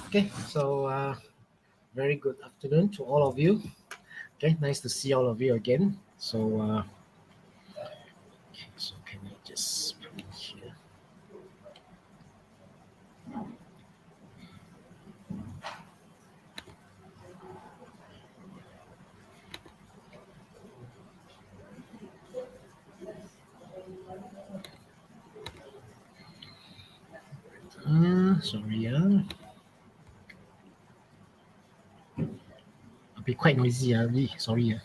Okay, so very good afternoon to all of you. Okay, nice to see all of you again. So can I just put it here? Sorry, a bit quite noisy. Really sorry.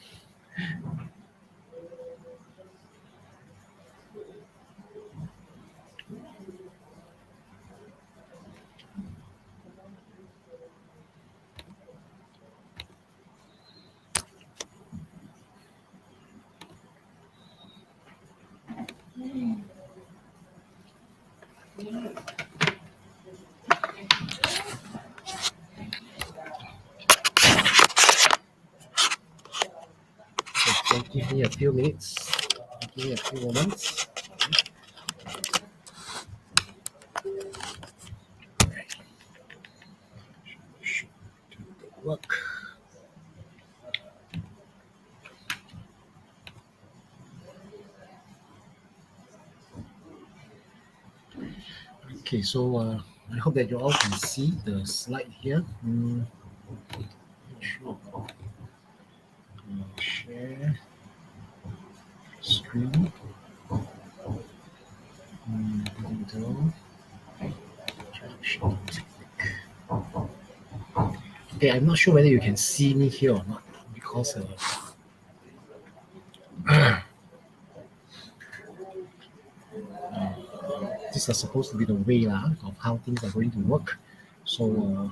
So give me a few minutes. Give me a few moments. Right. Should do the work. Okay, so I hope that you all can see the slide here. Sure. Share screen. Window. Introduction technique. Okay, I'm not sure whether you can see me here or not because this is supposed to be the way of how things are going to work. So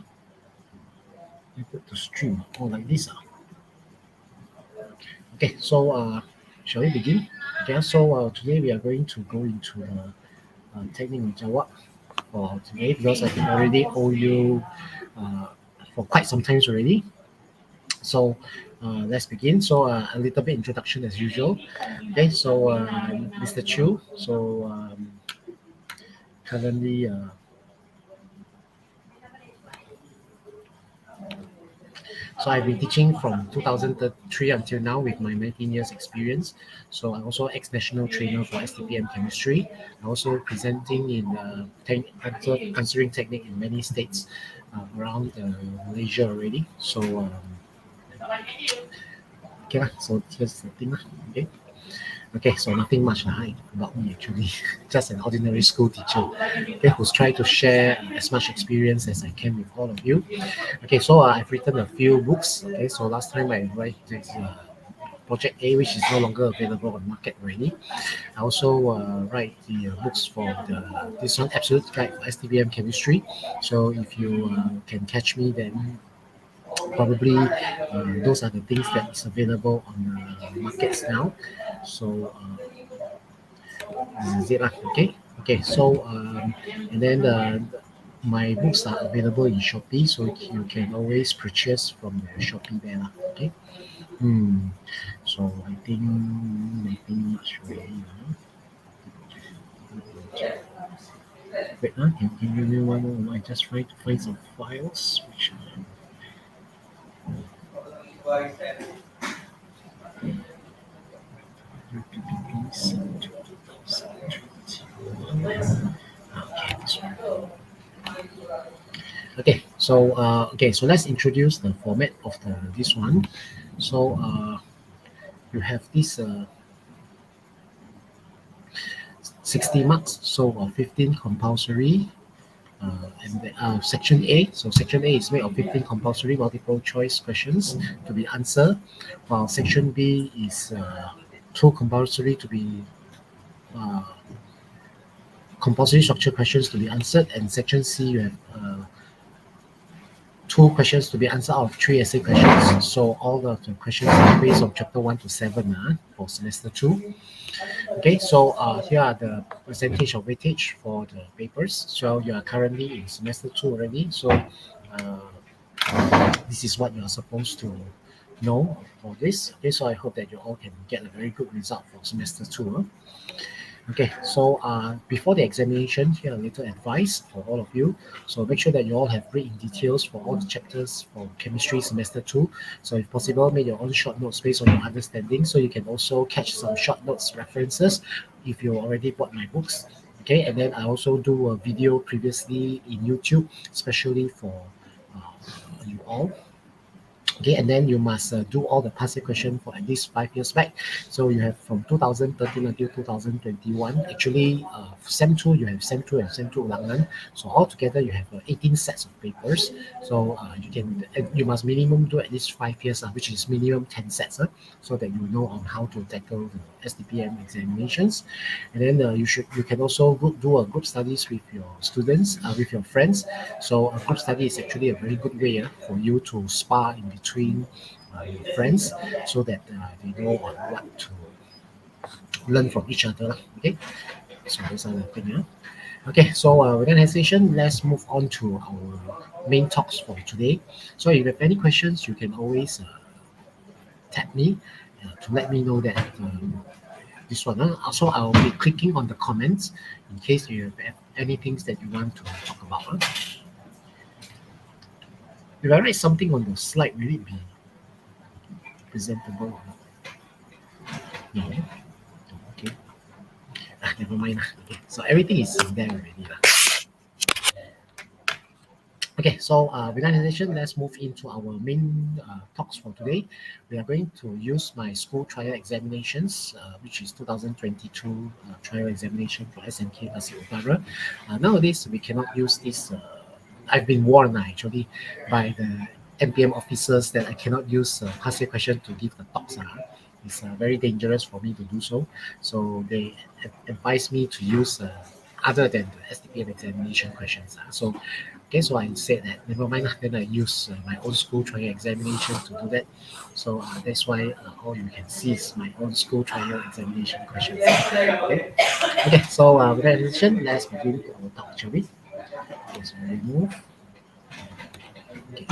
I put the stream like this. Okay, so shall we begin? Okay, so today we are going to go into the technique in Java for today because I already owe you uh, for quite some times already. So let's begin. So a little bit introduction as usual. Okay, so Mr. Chu. So currently so I've been teaching from 2003 until now with my 19 years experience. So I'm also ex-national trainer for Stpm chemistry. I'm also presenting in answering technique in many states around Malaysia already. So okay lah. So here's the thing lah. Okay. Okay, so nothing much about me actually. Just an ordinary school teacher, okay, who's trying to share as much experience as I can with all of you. Okay, so I've written a few books. Okay, so last time I write this Project A, which is no longer available on market already. I also write the books for this one, Absolute Guide for STBM Chemistry. So if you can catch me, then probably those are the things that is available on the markets now. So this is it lah. Okay. Okay. So and then my books are available in Shopee, so you can always purchase from the Shopee there lah. Okay. So I think nothing much really. Wait, can you give me one moment? I just try to find some files which okay, this one. Okay, so let's introduce the format of this one. So you have this 60 marks, so 15 compulsory, and section A. So section A is made of 15 compulsory multiple choice questions to be answered, while section B is 2 compulsory to be compulsory structure questions to be answered, and section C you have 2 questions to be answered out of 3 essay questions. So all of the questions are based on chapter 1 to 7 for semester 2. Okay, so here are the percentage of weightage for the papers. So you are currently in semester 2 already. So this is what you are supposed to know for this. Okay, so I hope that you all can get a very good result for semester 2. Okay, so before the examination, here a little advice for all of you. So make sure that you all have read in details for all the chapters for chemistry semester 2. So if possible, make your own short notes based on your understanding. So you can also catch some short notes references if you already bought my books. Okay, and then I also do a video previously in YouTube, especially for you all. Okay, and then you must do all the past year question for at least 5 years back. So you have from 2013 until 2021. Actually, SEM 2, you have SEM 2 and SEM 2 ulangan. So altogether, you have 18 sets of papers. So you must minimum do at least 5 years, which is minimum 10 sets, so that you know on how to tackle the STPM examinations. And then you can also do a group studies with your students, with your friends. So a group study is actually a very good way for you to spar in between your friends, so that they know on what to learn from each other. Okay, so those are the thing. Okay, so without hesitation, let's move on to our main talks for today. So if you have any questions, you can always tap me to let me know that this one. Also, I'll be clicking on the comments in case you have anything that you want to talk about. If I write something on the slide, will it be presentable or not? No. Okay. Never mind. Okay. So everything is in there already. Okay, so without hesitation, let's move into our main talks for today. We are going to use my school trial examinations, which is 2022 trial examination for SMK Pasir Utara. Nowadays, we cannot use this. I've been warned actually by the NPM officers that I cannot use past year question to give the talks. It's very dangerous for me to do so. So they advise me to use other than the STPM examination questions. So okay, so I said that never mind, then I use my own school trial examination to do that. So that's why all you can see is my own school trial examination questions. Okay, okay, so with that addition, let's begin our talk, shall we? Okay, so remove. Okay.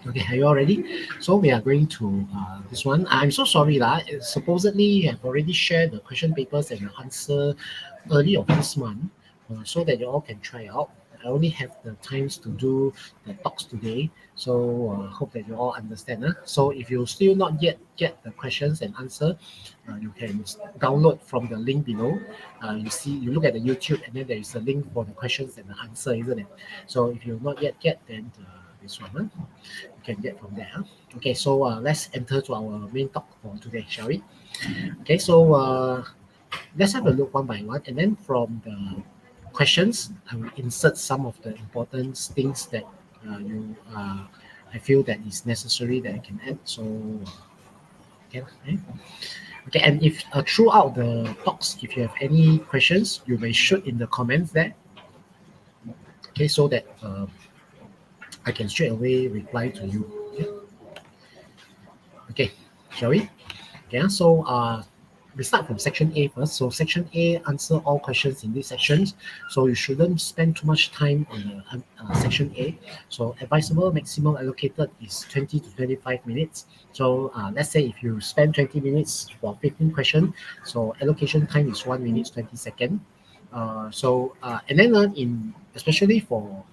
Okay, are you all ready? So we are going to this one. I'm so sorry lah. Supposedly, I have already shared the question papers and the answer early of this month, so that you all can try out. I only have the times to do the talks today, so hope that you all understand. So if you still not yet get the questions and answer, you can download from the link below. You look at the YouTube, and then there is a link for the questions and the answer, isn't it? So if you not yet get, then this one. You can get from there. Okay, so let's enter to our main talk for today, shall we? Okay, so let's have a look one by one, and then from the questions, I will insert some of the important things that I feel that is necessary that I can add. So, okay, and if throughout the talks, if you have any questions, you may shoot in the comments there. Okay, so that I can straight away reply to you. Okay, shall we? Okay, so we start from section A first. So section A, answer all questions in this section. So you shouldn't spend too much time on the section A. So advisable maximum allocated is 20 to 25 minutes. So let's say if you spend 20 minutes for 15 questions, so allocation time is 1 minute 20 seconds. And then especially for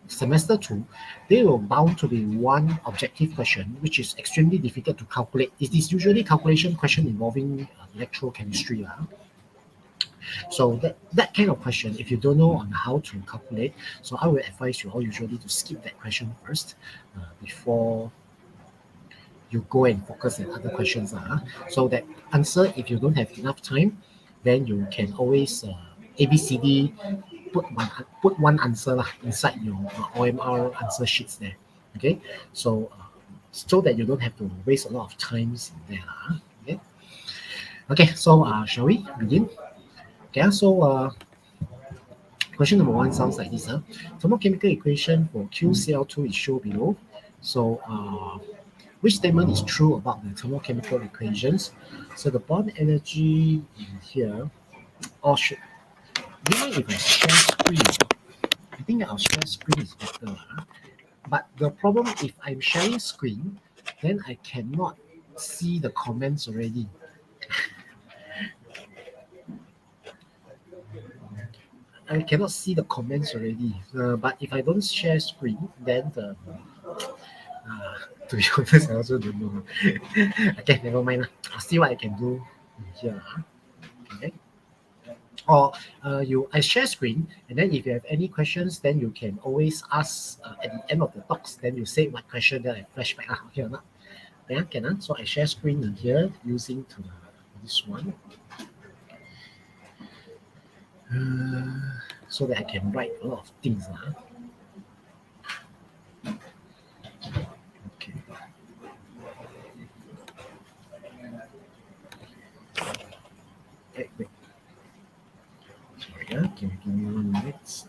semester 2, there will bound to be one objective question, which is extremely difficult to calculate. It is usually calculation question involving electrochemistry. So that kind of question, if you don't know on how to calculate, so I would advise you all usually to skip that question first before you go and focus on other questions. So that answer, if you don't have enough time, then you can always ABCD put one answer inside your OMR answer sheets there. Okay, so so that you don't have to waste a lot of times in there. Okay, okay. So shall we begin? Okay, so question number 1 sounds like this. Thermochemical equation for QCl2 is shown below. So which statement is true about the thermochemical equations? So the bond energy in here, or should, do you mind if I share screen? I think I'll share screen is better. But the problem, if I'm sharing screen, then I cannot see the comments already. I cannot see the comments already. But if I don't share screen, then to be honest, I also don't know. Okay, never mind. I'll see what I can do here. Okay. Or I share screen, and then if you have any questions, then you can always ask at the end of the talks. Then you say what question, then I flashback. Okay or not? Yeah, can. So I share screen in here using this one. So that I can write a lot of things. Okay. Wait. Sorry, can you give me 1 minute?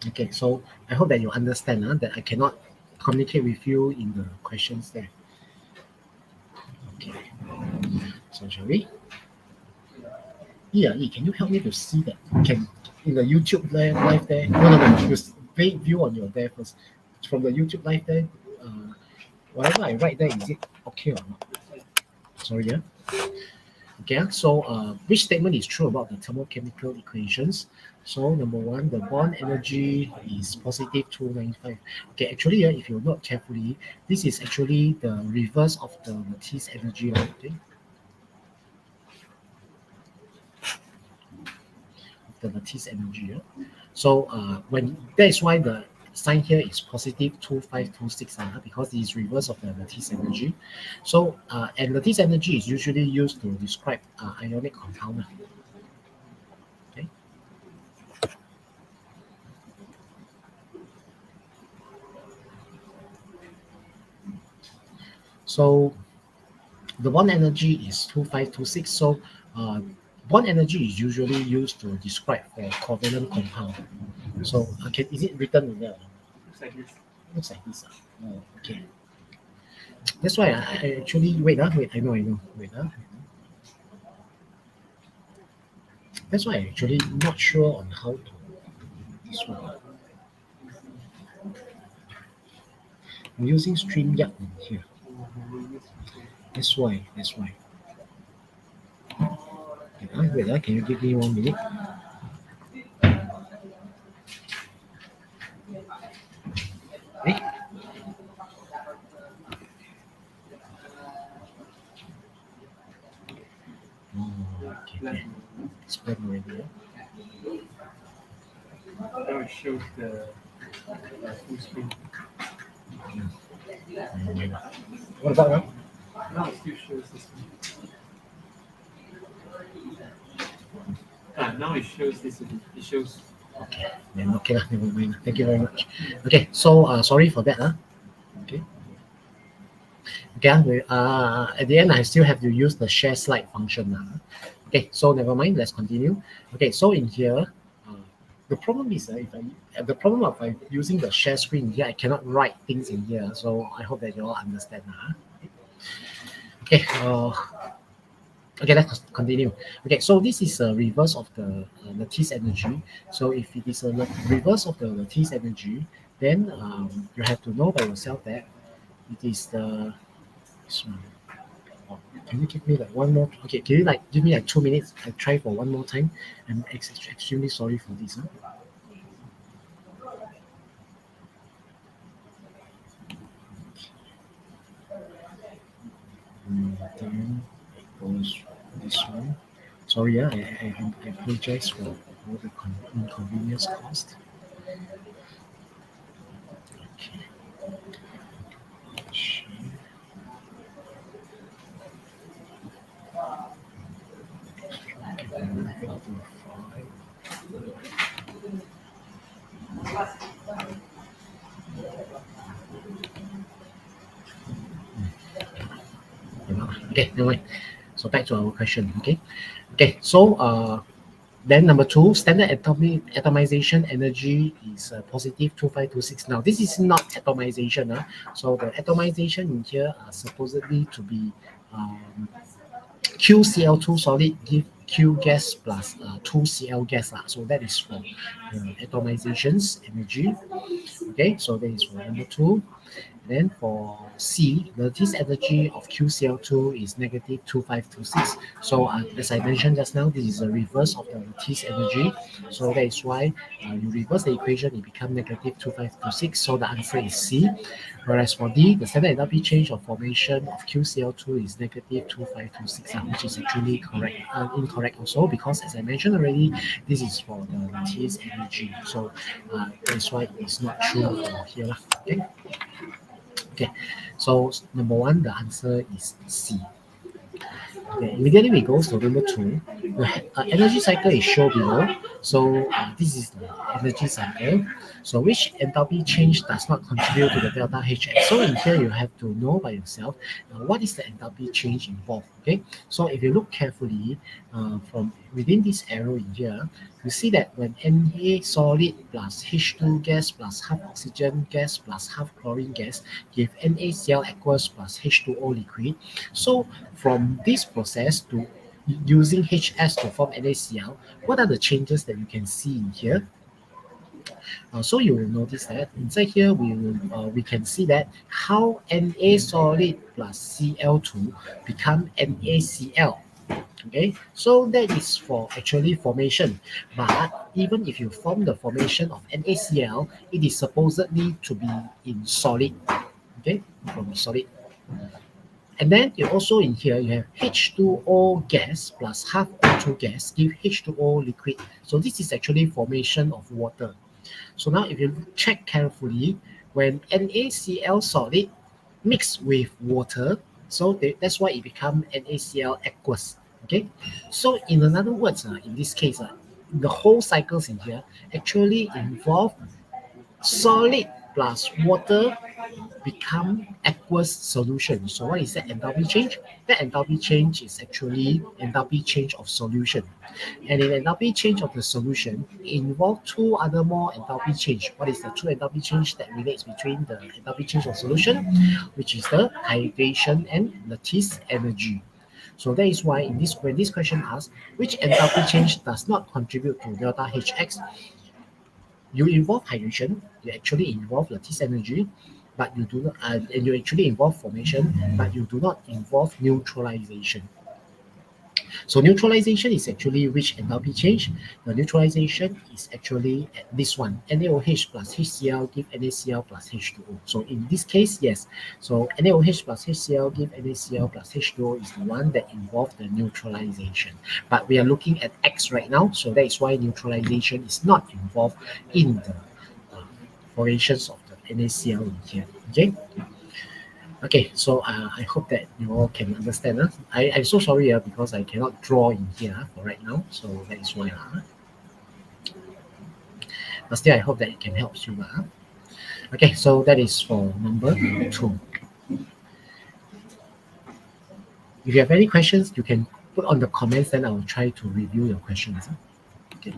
Okay, so I hope that you understand that I cannot communicate with you in the questions there. Okay. So shall we? Yeah, can you help me to see that? Can in the YouTube live there? No. You view on your there first. From the YouTube live there, whatever I write there, is it okay or not? Sorry, yeah. Okay, so which statement is true about the thermochemical equations? So number one, the bond energy is positive 295. Okay, actually, if you look carefully, this is actually the reverse of the lattice energy. Okay, the lattice energy. So when that is why the sign here is positive 2526 because it is reverse of the lattice energy. So and lattice energy is usually used to describe ionic compound. Okay. So the bond energy is 2526. So bond energy is usually used to describe for covalent compound. So okay, is it written in there? Looks like this. Looks like this. Oh, okay. That's why I actually wait. I know. Wait. That's why I actually not sure on how to this one. I'm using StreamYard in here. That's why. Wait, can you give me 1 minute? Eh? Oh, okay. It's blank already. Now it shows the full screen. What about now? Now it still shows this one. Now it shows this again. It shows. Okay, then okay lah, never mind. Thank you very much. Okay, so sorry for that. Okay. Okay, at the end I still have to use the share slide function. Okay, so never mind. Let's continue. Okay, so in here, the problem is the problem of using the share screen here, I cannot write things in here. So I hope that you all understand. Okay. Okay, let's continue. Okay, so this is a reverse of the lattice energy. So if it is a reverse of the lattice energy, then you have to know by yourself that it is this one. Oh, can you give me like one more? Okay, can you like give me like 2 minutes? I try for one more time. I'm extremely sorry for this. Then it goes this one. Sorry, I apologize for all the inconvenience caused. Okay. Okay, never mind. So back to our question. Okay. So then number two, standard atomization energy is positive 2526. Now this is not atomization. So the atomization in here are supposedly to be QCl2 solid give Q gas plus 2Cl gas. So that is for atomization's energy. Okay, so that is for number 2. Then for C, the lattice energy of QCl2 is negative 2526. So as I mentioned just now, this is a reverse of the lattice energy. So that is why you reverse the equation, it becomes negative 2526. So the answer is C. Whereas for D, the standard enthalpy change of formation of QCl2 is negative 2526, which is actually incorrect also, because as I mentioned already, this is for the lattice energy. So that's why it's not true for here. Okay. Okay, so number 1, the answer is C. Okay, immediately we go to number 2. The energy cycle is shown below. So this is the energy cycle. So which enthalpy change does not contribute to the delta Hx? So in here you have to know by yourself what is the enthalpy change involved. Okay, so if you look carefully from within this arrow in here, you see that when Na solid plus H2 gas plus half oxygen gas plus half chlorine gas give NaCl aqueous plus H2O liquid. So from this process to using HS to form NaCl, what are the changes that you can see in here? So you will notice that inside here we can see that how Na solid plus Cl2 become NaCl. Okay, so that is for actually formation. But even if you form the formation of NaCl, it is supposedly to be in solid. Okay, from solid. And then you also in here you have H2O gas plus half O2 gas give H2O liquid. So this is actually formation of water. So now if you check carefully, when NaCl solid mixed with water, so that's why it becomes NaCl aqueous. Okay, so in other words, in this case, the whole cycles in here actually involve solid plus water become aqueous solution. So what is that enthalpy change? That enthalpy change is actually enthalpy change of solution. And in enthalpy change of the solution, it involves two other more enthalpy change. What is the two enthalpy change that relates between the enthalpy change of solution, which is the hydration and lattice energy. So that is why when this question asks which enthalpy change does not contribute to delta Hx, you involve hydration, you actually involve lattice energy, but you do not, and you actually involve formation, but you do not involve neutralization. So neutralization is actually which enthalpy change? The neutralization is actually at this one, NaOH plus HCl give NaCl plus H2O. So in this case, yes. So NaOH plus HCl give NaCl plus H2O is the one that involves the neutralization. But we are looking at X right now, so that is why neutralization is not involved in the formations of the NaCl in here. Okay. Okay, so I hope that you all can understand. I'm so sorry because I cannot draw in here for right now, so that is why. But still, I hope that it can help you. Okay, so that is for number 2. If you have any questions, you can put on the comments, then I will try to review your questions. Okay.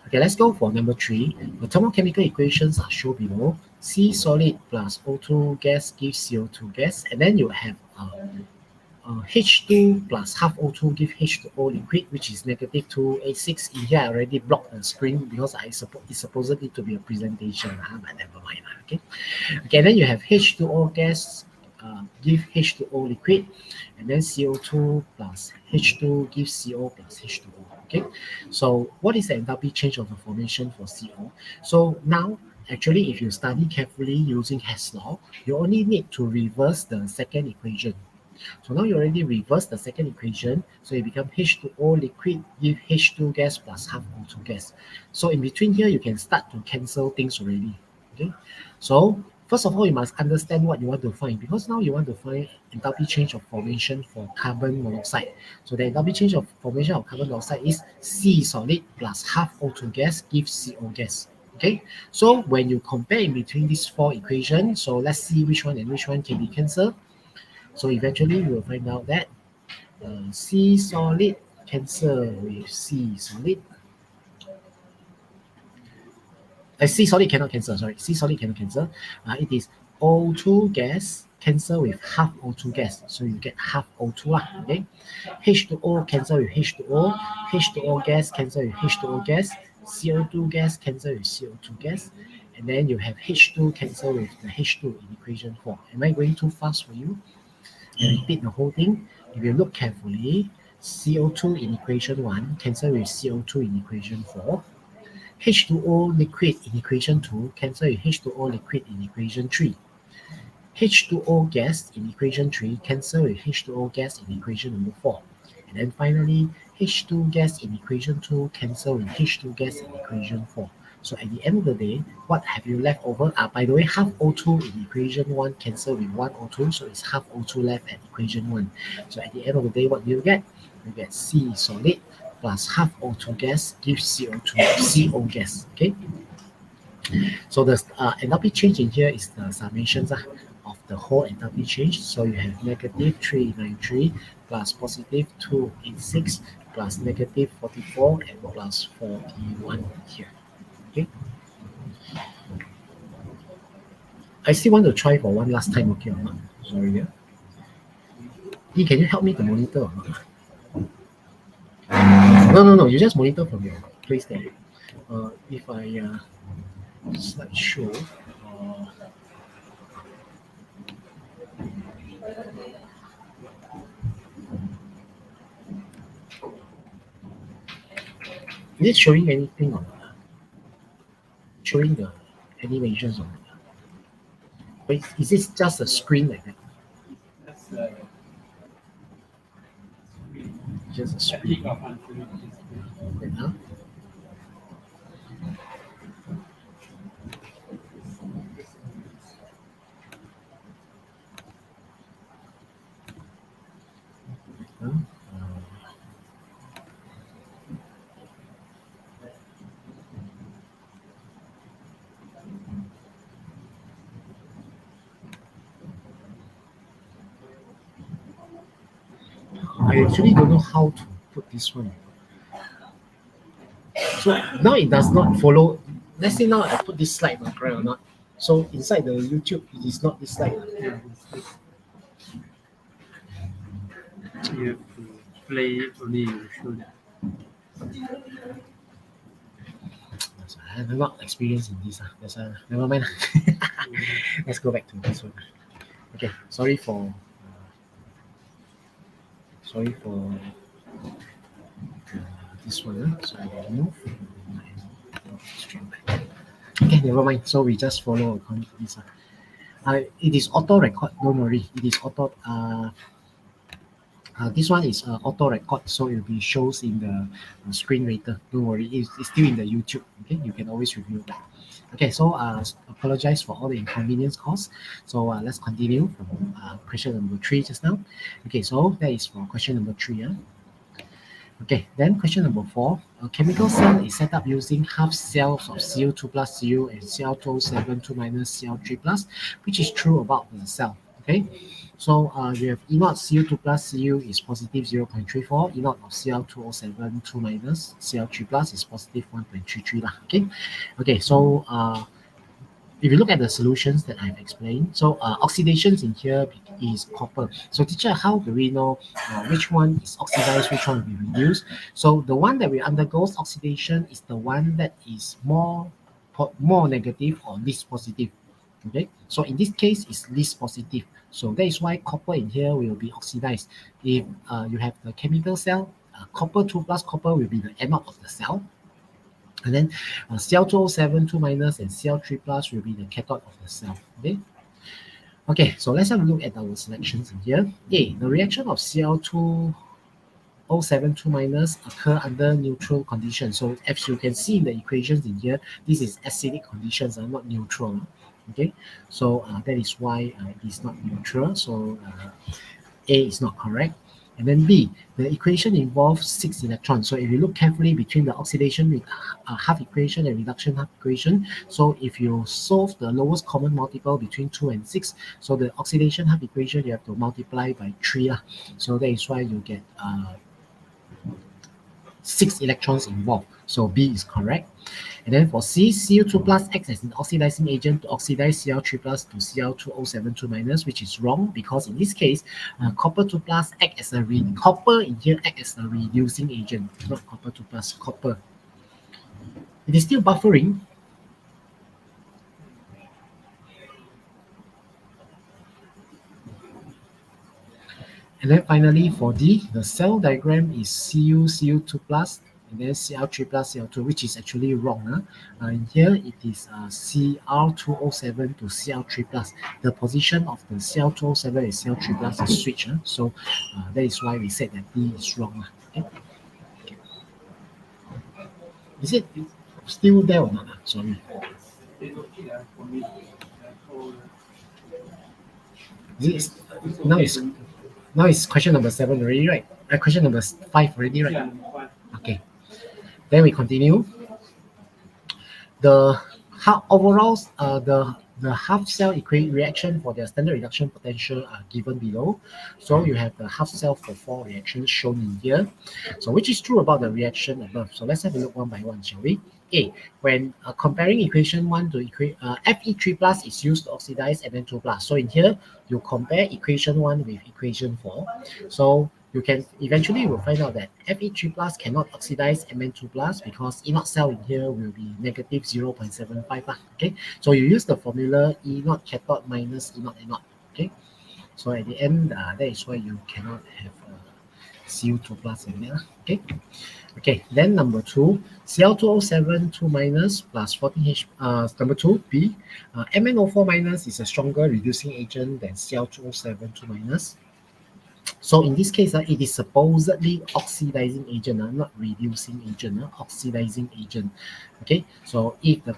Okay, let's go for number 3. The thermochemical equations are shown below. C solid plus O2 gas gives CO2 gas, and then you have H2 plus half O2 give H2O liquid, which is negative 286. In here, I already blocked the screen because it's supposedly to be a presentation, but never mind. Okay, then you have H2O gas give H2O liquid, and then CO2 plus H2 gives CO plus H2O. Okay, so what is the enthalpy change of the formation for CO? So now, actually, if you study carefully using Hess law, you only need to reverse the second equation. So now you already reverse the second equation, so it becomes H2O liquid give H2 gas plus half O2 gas. So in between here, you can start to cancel things already. Okay, so first of all, you must understand what you want to find, because now you want to find enthalpy change of formation for carbon monoxide. So the enthalpy change of formation of carbon dioxide is C solid plus half O2 gas gives CO gas. Okay, so when you compare in between these 4 equations, so let's see which one and which one can be cancelled. So eventually we will find out that C solid cancel with C solid. C solid cannot cancel, sorry. C solid cannot cancel. It is O2 gas cancel with half O2 gas, so you get half O2 lah, okay? H2O cancel with H2O, H2O gas cancel with H2O gas, CO2 gas cancel with CO2 gas, and then you have H2 cancel with the H2 in equation 4. Am I going too fast for you? I repeat the whole thing. If you look carefully, CO2 in equation 1 cancel with CO2 in equation 4. H2O liquid in equation 2 cancel with H2O liquid in equation 3. H2O gas in equation 3 cancel with H2O gas in equation number 4. And then finally, H2 gas in equation 2 cancel with H2 gas in equation 4. So at the end of the day, what have you left over? By the way, half O2 in equation 1 cancel with 1 O2, so it's half O2 left at equation 1. So at the end of the day, what do you get? You get C solid plus half O2 gas gives CO2, CO gas, okay? So the enthalpy change in here is the summations of the whole enthalpy change. So you have negative 393 plus positive 286 plus negative 44 and plus 41 here. Okay. I still want to try for one last time, okay or not? Sorry, yeah. Can you help me to monitor or not? No. You just monitor from your place there. If I slideshow. Is it showing anything or not? Showing the animations or not? Wait, is this just a screen like that? That's Just a screen. Wait, huh? I actually don't know how to put this one. So now it does not follow. Let's say now I put this slide, correct or not? So inside the YouTube, it is not this slide. yeah. You have to play only you show that. I'm not experienced in this. That's never mind. Let's go back to this one. Okay, sorry for this one. So I remove. Okay, never mind. So we just follow according to this. It is auto record. Don't worry. It is auto. This one is auto record, so it will be shows in the screen later. Don't worry, it's still in the YouTube. Okay, you can always review that. Okay, so apologize for all the inconvenience caused. So let's continue from question number 3 just now. Okay, so that is for question number 3. Okay, then question number 4. A chemical cell is set up using half cells of CO2 plus Cu and Cl2O7 2 minus Cl3 plus, which is true about the cell. Okay, so you have E naught Cu2 plus Cu is positive 0.34, E naught of Cl2O7 2 minus Cl3 plus is positive 1.33 lah. Okay, so if you look at the solutions that I've explained, so oxidations in here is copper. So teacher, how do we know which one is oxidized, which one will be reduced? So the one that will undergoes oxidation is the one that is more negative or least positive. Okay, so in this case, it's least positive. So that is why copper in here will be oxidized. If you have the chemical cell, copper 2 plus copper will be the anode of the cell. And then Cl2O7 2 minus and Cl3 plus will be the cathode of the cell. Okay, so let's have a look at our selections in here. A, the reaction of Cl2O7 2 minus occur under neutral conditions. So as you can see in the equations in here, this is acidic conditions, not neutral. Okay, so that is why it is not neutral. So A is not correct. And then B, the equation involves 6 electrons. So if you look carefully between the oxidation half equation and reduction half equation, so if you solve the lowest common multiple between 2 and 6, so the oxidation half equation you have to multiply by 3. So that is why you get 6 electrons involved. So B is correct. And then for C, Cu2 plus acts as an oxidizing agent to oxidize Cl3 plus to Cl2O7 minus, which is wrong because in this case, copper 2 plus act as a copper in here act as a reducing agent, not copper 2 plus, copper. It is still buffering. And then finally for D, the cell diagram is Cu2 plus and then Cl3 plus Cl2, which is actually wrong. In here, it is Cr2O7 to Cl3 plus. The position of the Cl2O7 and Cl3 plus is switched. So that is why we said that D is wrong. Okay. Is it still there or not? Sorry. Now it's question number 7 already, right? Question number 5 already, right? Yeah. Okay. Then we continue. The overall, the half cell reaction for their standard reduction potential are given below. So you have the half cell for 4 reactions shown in here. So which is true about the reaction above? So let's have a look one by one, shall we? A, when comparing equation 1 to Fe3 plus is used to oxidize Mn2 plus. So in here, you compare equation 1 with equation 4. So you can eventually will find out that Fe3 plus cannot oxidize Mn2 plus because E naught cell in here will be negative 0.75. Okay, so you use the formula E naught cathode minus E naught anode. Okay, so at the end, that is why you cannot have Cu2 plus in there. Okay. Okay, then number 2, Cl2O7 2 minus plus 14H. Number 2, B, MnO4 minus is a stronger reducing agent than Cl2O7 2 minus. So in this case, it is supposedly oxidizing agent, not reducing agent, oxidizing agent. Okay, so if the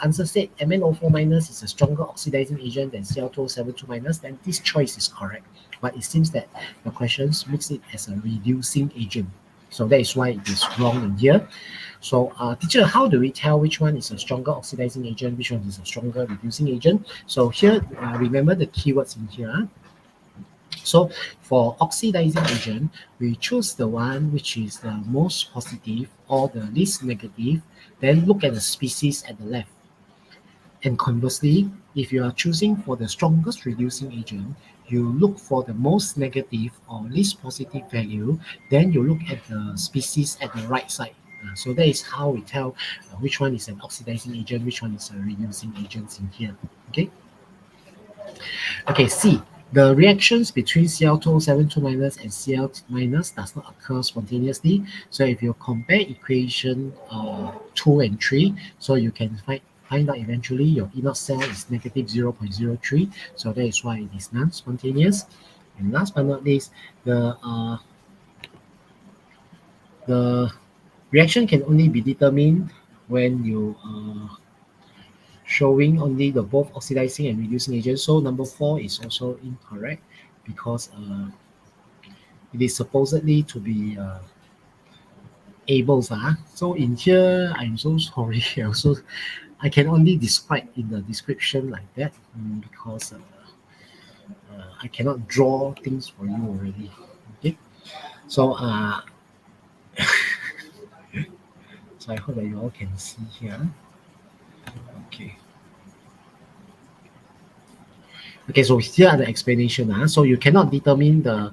answer said MnO4 minus is a stronger oxidizing agent than Cl2O7 2 minus, then this choice is correct. But it seems that the questions makes it as a reducing agent. So that is why it is wrong in here. So teacher, how do we tell which one is a stronger oxidizing agent, which one is a stronger reducing agent? So here, remember the keywords in here. So for oxidizing agent, we choose the one which is the most positive or the least negative, then look at the species at the left. And conversely, if you are choosing for the strongest reducing agent, you look for the most negative or least positive value, then you look at the species at the right side. So that is how we tell which one is an oxidizing agent, which one is a reducing agent in here. Okay. Okay, C. The reactions between Cl2O7 2 minus and Cl minus does not occur spontaneously. So if you compare equation 2 and 3, so you can find out eventually your E naught cell is negative 0.03. So that is why it is non-spontaneous. And last but not least, the reaction can only be determined when you showing only the both oxidizing and reducing agents. So number 4 is also incorrect because it is supposedly to be able. So in here, I'm so sorry. I can only describe in the description like that because I cannot draw things for you already. Okay, so so I hope that you all can see here. Okay. Okay, so here are the explanation. So you cannot determine the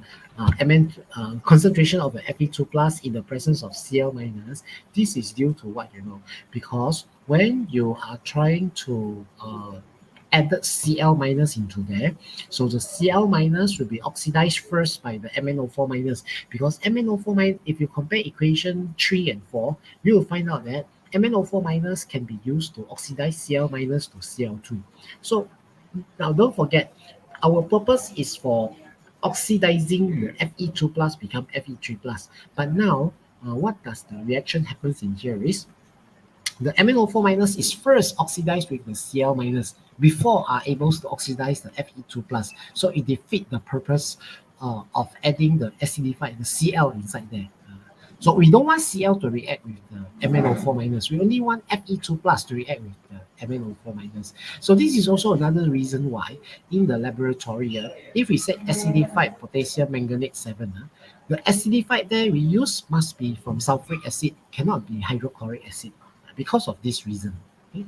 concentration of the Fe2 plus in the presence of Cl minus. This is due to what you know, because when you are trying to add Cl minus into there, so the Cl minus will be oxidized first by the MnO4 minus, because MnO4 minus, if you compare equation 3 and 4, you will find out that MnO4 minus can be used to oxidize Cl minus to Cl2. So now don't forget, our purpose is for oxidizing the Fe2 plus become Fe3 plus. But now, what does the reaction happens in here is, the MnO4 minus is first oxidized with the Cl minus before are able to oxidize the Fe2 plus. So it defeats the purpose of adding the acidified, the Cl inside there. So we don't want Cl to react with the MnO4 minus. We only want Fe2 plus to react with the MnO4 minus. So this is also another reason why in the laboratory, if we say acidified potassium manganate 7, the acidified there we use must be from sulfuric acid, cannot be hydrochloric acid because of this reason. Okay?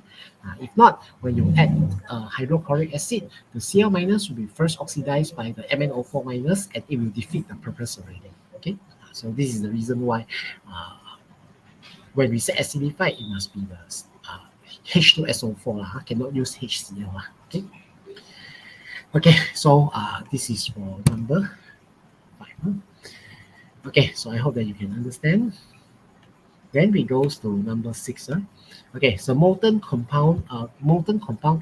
If not, when you add hydrochloric acid, the Cl minus will be first oxidized by the MnO4 minus and it will defeat the purpose already. Okay, so this is the reason why when we say acidified, it must be the H2SO4, cannot use HCl. Okay, okay, so this is for number 5. Okay, so I hope that you can understand. Then we goes to number 6. Okay, so molten compound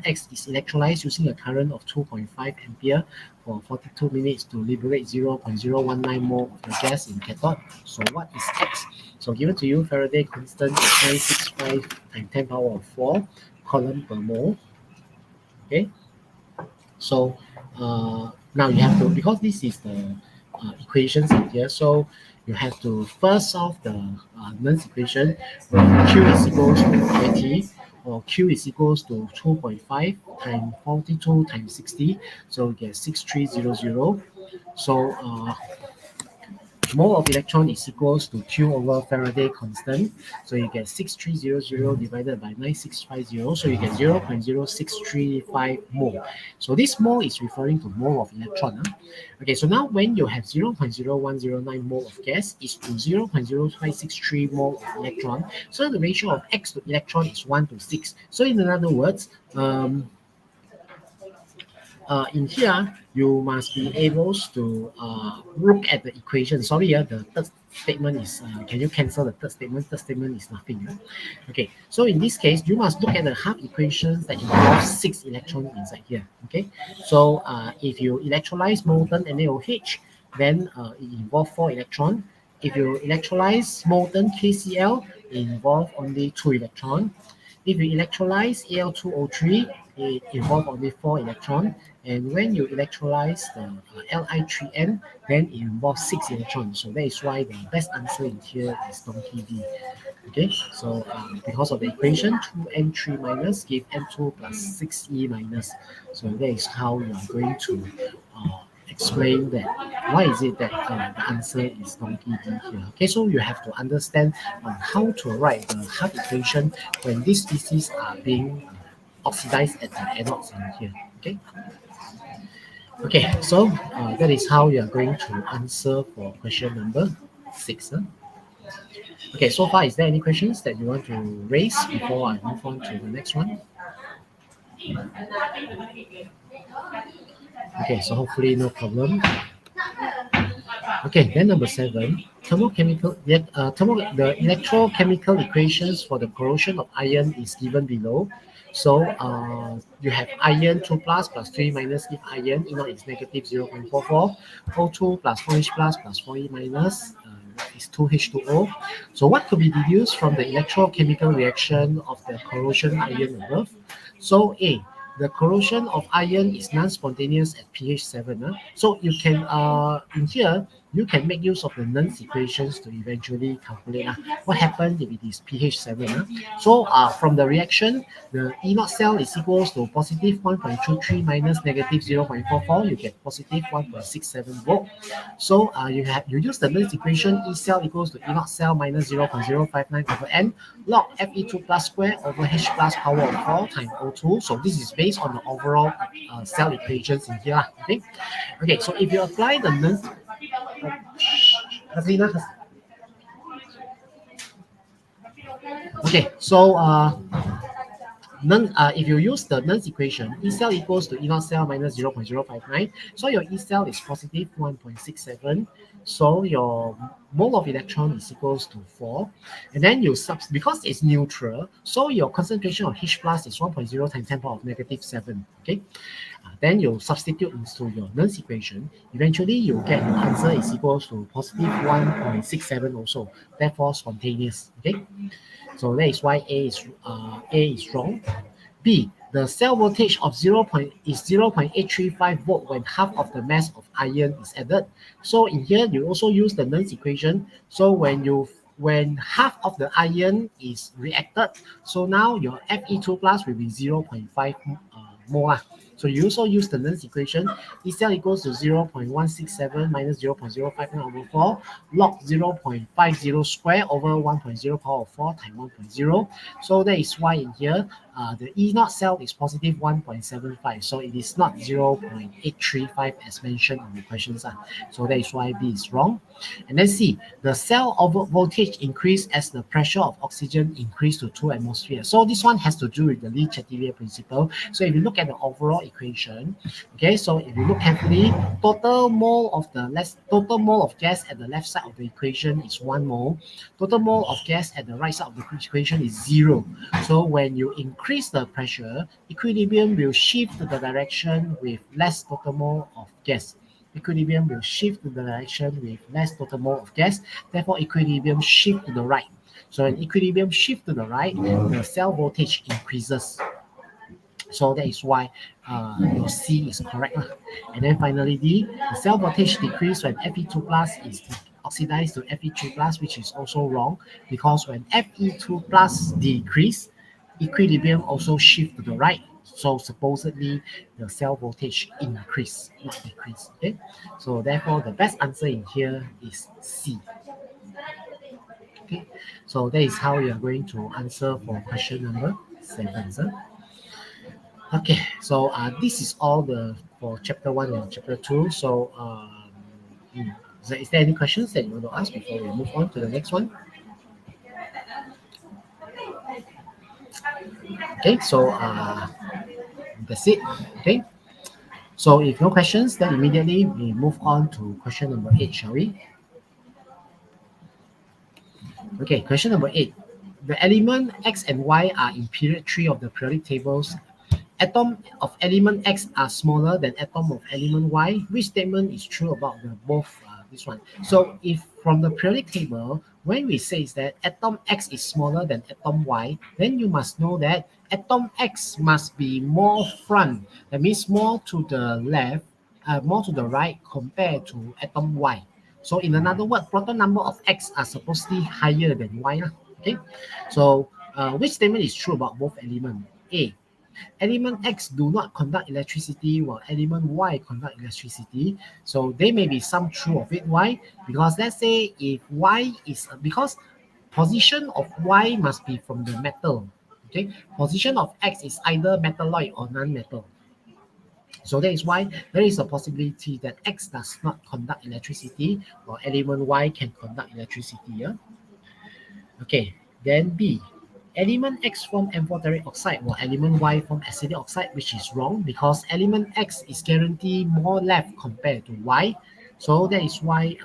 X is electrolyzed using a current of 2.5 ampere for 42 minutes to liberate 0.019 mole of the gas in cathode. So what is X? So given to you, Faraday constant is 965 times 10 power of 4 coulomb per mole. Okay, so now you have to, because this is the equations in here, so you have to first solve the Nernst equation where Q is equals to 20 or Q is equals to 2.5 times 42 times 60, so we get 6300. So mole of electron is equals to Q over Faraday constant. So you get 6300 divided by 9650. So you get 0.0635 mole. So this mole is referring to mole of electron. Okay, so now when you have 0.0109 mole of gas is to 0.0563 mole of electron. So the ratio of X to electron is 1 to 6. So in other words, in here, you must be able to look at the equation. Sorry, the third statement is, can you cancel the third statement? Third statement is nothing. Okay, so in this case, you must look at the half equations that involve 6 electrons inside here. Okay, so if you electrolyze molten NaOH, then it involves 4 electrons. If you electrolyze molten KCl, it involves only 2 electrons. If you electrolyze Al2O3, it involves only 4 electrons. And when you electrolyze the Li3N, then it involves 6 electrons. So that is why the best answer in here is donkey D. Okay, so because of the equation, 2N3 minus give N2 plus 6E minus. So that is how you are going to explain that. Why is it that the answer is donkey D here? Okay, so you have to understand how to write the half equation when these species are being oxidized at the anodes in here. Okay. Okay, so that is how you are going to answer for question number 6. Okay, so far, is there any questions that you want to raise before I move on to the next one? Okay, so hopefully no problem. Okay, then number 7, the electrochemical equations for the corrosion of iron is given below. So you have iron 2 plus 3 minus if iron E0 is negative 0.44, O2 plus 4H plus 4E minus is 2H2O. So what could be deduced from the electrochemical reaction of the corrosion iron above? So A, the corrosion of iron is non-spontaneous at pH 7. So you can, in here, you can make use of the Nernst equations to eventually calculate what happens if it is pH 7. So from the reaction, the E0 cell is equals to positive 1.23 minus negative 0.44. You get positive 1.67 volt. So you use the Nernst equation, E cell equals to E0 cell minus 0.059 over N log Fe2 plus square over H plus power of 4 times O2. So this is based on the overall cell equations in here. Okay. Okay. So if you apply the Nernst okay, so if you use the Nernst equation, E cell equals to E0 cell minus 0.059. So your E cell is positive 1.67. So your mole of electron is equals to 4. And then you because it's neutral, so your concentration of H plus is 1.0 times 10 power of negative 7. Okay. Then you substitute into your Nernst equation. Eventually, you get your answer is equals to positive 1.67 also. Therefore, spontaneous. Okay. So that is why A is wrong. B, the cell voltage of 0.835 volt when half of the mass of iron is added. So in here, you also use the Nernst equation. So when half of the iron is reacted, so now your Fe2 plus will be 0.5 mole. So you also use the Nernst equation. E cell equals to 0.167 minus 0.059 over 4 log 0.50 square over 1.0 power of 4 times 1.0. So that is why in here, the E naught cell is positive 1.75. So it is not 0.835 as mentioned in the questions. So that is why B is wrong. And then C, the cell voltage increase as the pressure of oxygen increase to 2 atmospheres. So this one has to do with the Lee-Chatelier principle. So if you look at the overall equation, okay, so if you look carefully, total mole of gas at the left side of the equation is 1 mole. Total mole of gas at the right side of the equation is 0. So when you increase the pressure, equilibrium will shift to the direction with less total mole of gas. Equilibrium will shift to the direction with less total mole of gas. Therefore, equilibrium shift to the right. So when equilibrium shift to the right, the cell voltage increases. So that is why your C is correct. And then finally D, the cell voltage decrease when Fe2 plus is oxidized to Fe3 plus, which is also wrong because when Fe2 plus decrease, equilibrium also shift to the right. So supposedly the cell voltage increase, not decrease. Okay, so therefore the best answer in here is C. Okay, so that is how you are going to answer for question number 7. Okay, so this is all for chapter 1 and chapter 2. So, is there any questions that you want to ask before we move on to the next one? Okay, so that's it. Okay, so if no questions, then immediately we move on to question number 8, shall we? Okay, question number 8. The element X and Y are in period 3 of the periodic tables. Atom of element X are smaller than atom of element Y. Which statement is true about both this one? So if from the periodic table, when we say that atom X is smaller than atom Y, then you must know that atom X must be more front. That means more to the left, more to the right compared to atom Y. So in another word, proton number of X are supposedly higher than Y. Okay, so which statement is true about both elements? A, element X do not conduct electricity while element Y conduct electricity. So there may be some true of it. Why? Because let's say if Y is, because position of Y must be from the metal. Okay, position of X is either metalloid or non-metal. So that is why there is a possibility that X does not conduct electricity while element Y can conduct electricity. Yeah? Okay, then B. Element X form amphoteric oxide while element Y form acidic oxide, which is wrong because element X is guaranteed more left compared to Y. So that is why,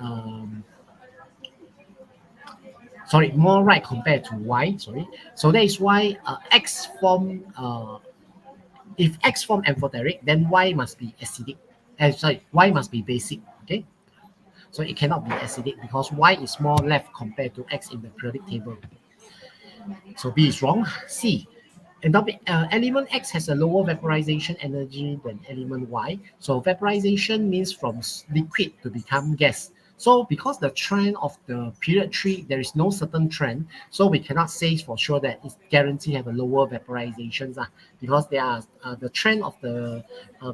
more right compared to Y. So that is why X form, if X form amphoteric, then Y must be acidic. Y must be basic. Okay. So it cannot be acidic because Y is more left compared to X in the periodic table. So B is wrong. C. Element X has a lower vaporization energy than element Y. So vaporization means from liquid to become gas. So because the trend of the period 3, there is no certain trend. So we cannot say for sure that it's guaranteed have a lower vaporization because there are the trend of the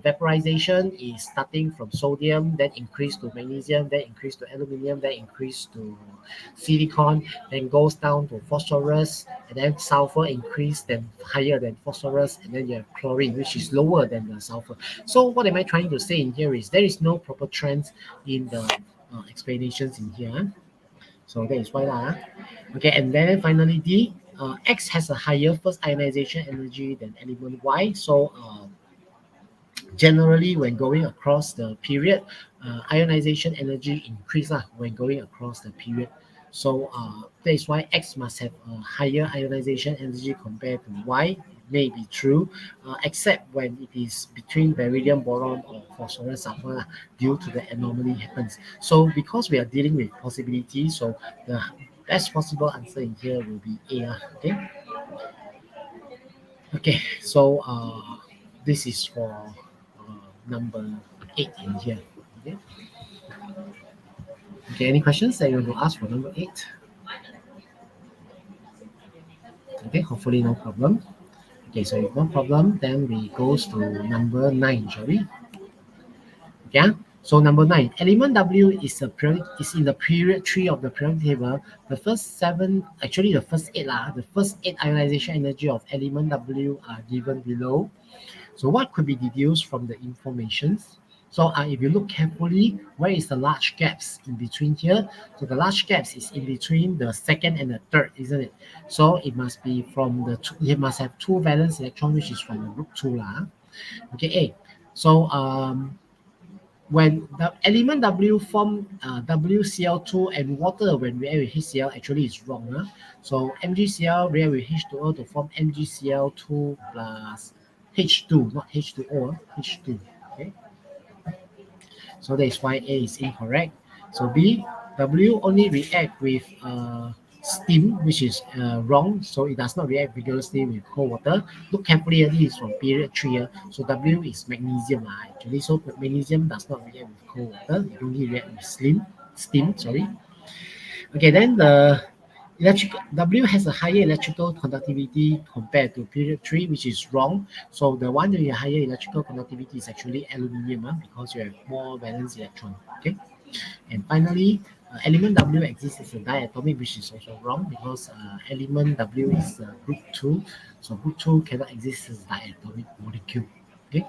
vaporization is starting from sodium, then increase to magnesium, then increase to aluminum, then increase to silicon, then goes down to phosphorus, and then sulfur increase then higher than phosphorus, and then you have chlorine, which is lower than the sulfur. So what am I trying to say in here is there is no proper trends in the explanations in here. So that is why okay, and then finally D, X has a higher first ionization energy than element Y. So generally when going across the period, ionization energy increase when going across the period. So that is why X must have a higher ionization energy compared to Y. May be true, except when it is between beryllium, boron, or phosphorus sulfur due to the anomaly happens. So because we are dealing with possibilities, so the best possible answer in here will be A. Okay. Okay, so this is for number 8 in here. Okay. Okay, any questions that you want to ask for number 8? Okay, hopefully no problem. Okay, so if no problem, then we goes to number 9, shall we? Yeah. So number 9, element W is in the period 3 of the periodic table. The first 7, actually the first 8 the first 8 ionization energy of element W are given below. So what could be deduced from the informations? So if you look carefully, where is the large gaps in between here? So the large gaps is in between the second and the third, isn't it? So it must be from it must have 2 valence electron, which is from the group 2 lah. Okay, A. So when the element W form WCl2 and water when react with HCl actually is wrong. So MgCl react with H2O to form MgCl2 plus H2, not H2O, H2. Okay, so that is why A is incorrect. So B, W only react with steam, which is wrong. So it does not react vigorously with cold water. Look carefully, this is from period 3. So W is magnesium actually. So magnesium does not react with cold water. It only react with steam. Sorry. Okay, then the W has a higher electrical conductivity compared to period 3, which is wrong. So the one with a higher electrical conductivity is actually aluminium because you have more valence electron. Okay, and finally, element W exists as a diatomic, which is also wrong because element W is group 2. So group 2 cannot exist as a diatomic molecule. Okay,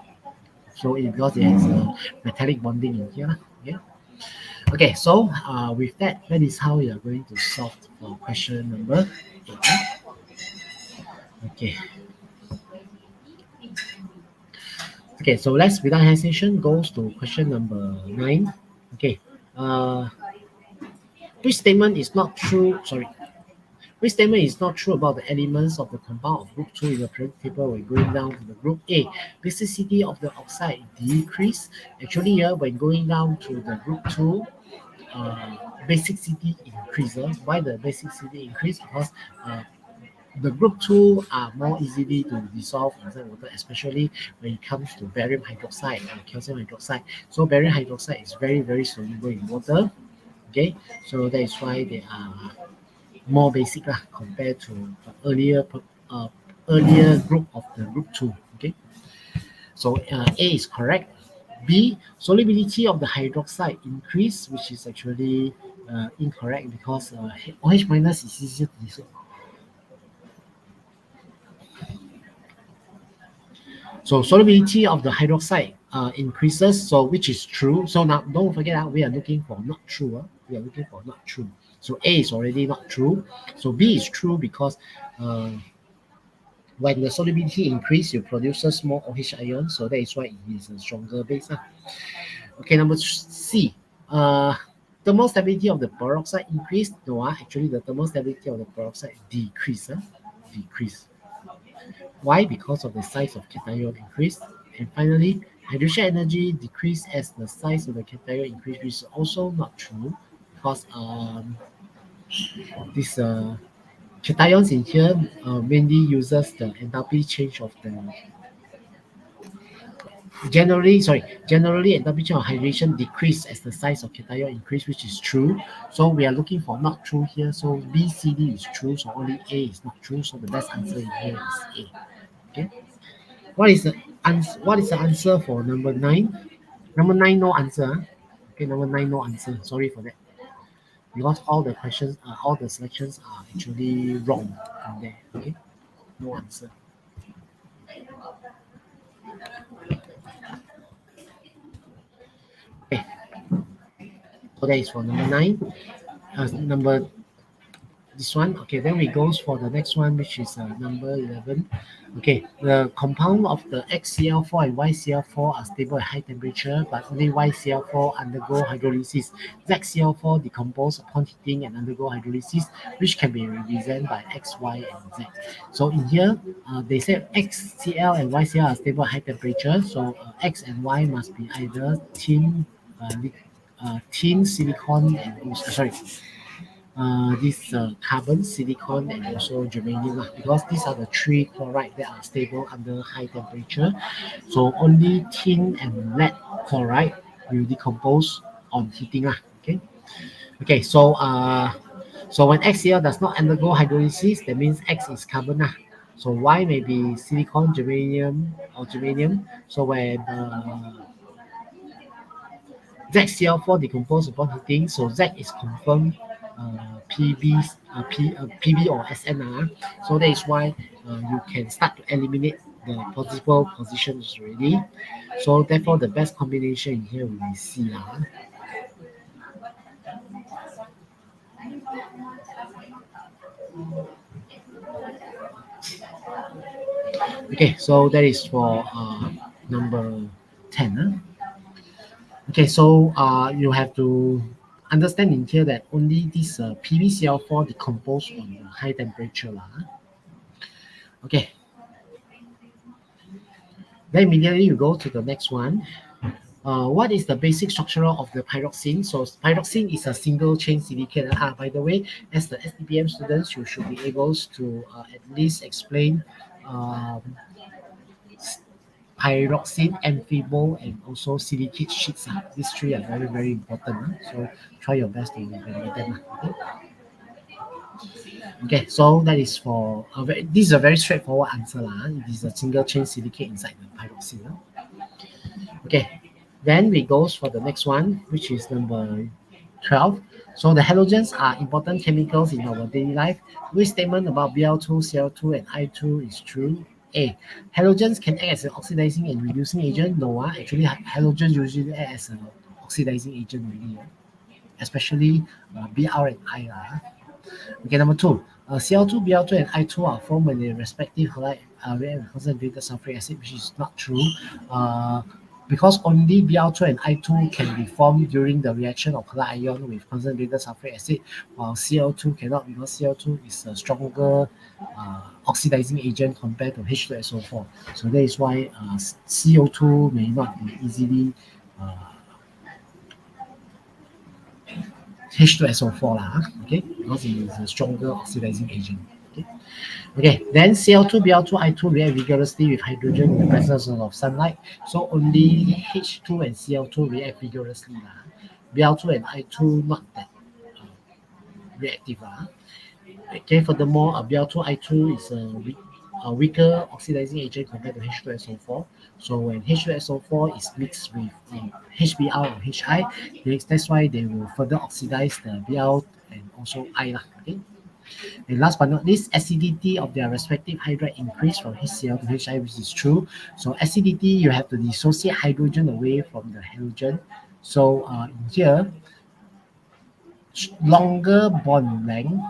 so because it has a metallic bonding in here. Okay. Okay, so with that is how we are going to solve for question number 8. Okay. Okay, so let's without hesitation goes to question number 9. Okay. Which statement is not true? Sorry. Which statement is not true about the elements of the compound of group 2 in the periodic table when going down to the group A? Basicity of the oxide decrease. Actually, here when going down to the group 2, basicity increases. Why the basicity increase? Because the group 2 are more easily to dissolve inside water, especially when it comes to barium hydroxide and calcium hydroxide. So barium hydroxide is very, very soluble in water. Okay, so that is why they are more basic compared to the earlier group of the group 2. Okay, so A is correct. B, solubility of the hydroxide increase, which is actually incorrect because OH minus is easier to dissolve. So solubility of the hydroxide increases, so which is true. So now don't forget we are looking for not true. We are looking for not true. So A is already not true. So B is true because when the solubility increase, you produces more OH ion. So that is why it is a stronger base. Okay, number C. Thermal stability of the peroxide increased. No, actually the thermal stability of the peroxide decrease. Decrease. Why? Because of the size of cation increase. And finally, hydration energy decreased as the size of the cation increase, which is also not true because this cations in here mainly uses the enthalpy change of the generally enthalpy change of hydration decrease as the size of cation increase, which is true. So we are looking for not true here. So B, C, D is true. So only A is not true. So the best answer in here is A. Okay. What is the answer for number 9? Number 9, no answer. Okay, number 9, no answer. Sorry for that. Because all the questions, all the selections are actually wrong in there. Okay, no answer. Okay, so that is for number 9. Number this one. Okay, then we goes for the next one, which is number 11. Okay, the compound of the XCl4 and YCl4 are stable at high temperature, but only YCl4 undergo hydrolysis. ZCl4 decompose upon heating and undergo hydrolysis, which can be represented by X, Y, and Z. So in here, they said XCl and YCl are stable at high temperature, so X and Y must be either thin silicon and sorry this carbon, silicon, and also germanium, because these are the three chloride that are stable under high temperature. So only tin and lead chloride will decompose on heating. Okay. Okay. So when HCl does not undergo hydrolysis, that means X is carbon. So Y may be silicon, germanium, or germanium. So when ZCl4 decompose upon heating, so Z is confirmed PB or SN. So that is why you can start to eliminate the possible positions already. So therefore, the best combination here will be C. Okay, so that is for number 10. Okay, so you have to understand in here that only this PbCl4 decompose on the high temperature. Okay, then immediately you go to the next one. What is the basic structure of the pyroxene? So pyroxene is a single chain silicate. By the way, as the Stpm students, you should be able to at least explain um, pyroxene, amphibole, and also silicate sheets. These three are very, very important. So try your best to remember them. Okay, so that is for this is a very straightforward answer. It is a single chain silicate inside the pyroxene. Okay, then we goes for the next one, which is number 12. So the halogens are important chemicals in our daily life. Which statement about Bl2, Cl2, and I2 is true? A. Halogens can act as an oxidizing and reducing agent. No, actually halogens usually act as an oxidizing agent really, especially Br and I. Okay, number 2. Cl2, Bl2, and I2 are formed when their respective halide react with concentrated sulfuric acid, which is not true. Because only Bl2 and I2 can be formed during the reaction of halide ion with concentrated sulfuric acid, while Cl2 cannot, because Cl2 is a stronger oxidizing agent compared to H2SO4. So that is why CO2 may not be easily H2SO4 okay, because it is a stronger oxidizing agent. Okay, then Cl2, Bl2, I2 react vigorously with hydrogen in the presence of sunlight. So only H2 and Cl2 react vigorously. Bl2 and I2 not that reactive. Okay, furthermore, Bl2, I2 is a weaker oxidizing agent compared to H2SO4. So when H2SO4 is mixed with HBr or HI, that's why they will further oxidize the Bl and also I. Okay. And last but not least, acidity of their respective hydride increase from HCl to HI, which is true. So acidity, you have to dissociate hydrogen away from the halogen. So in here, longer bond length,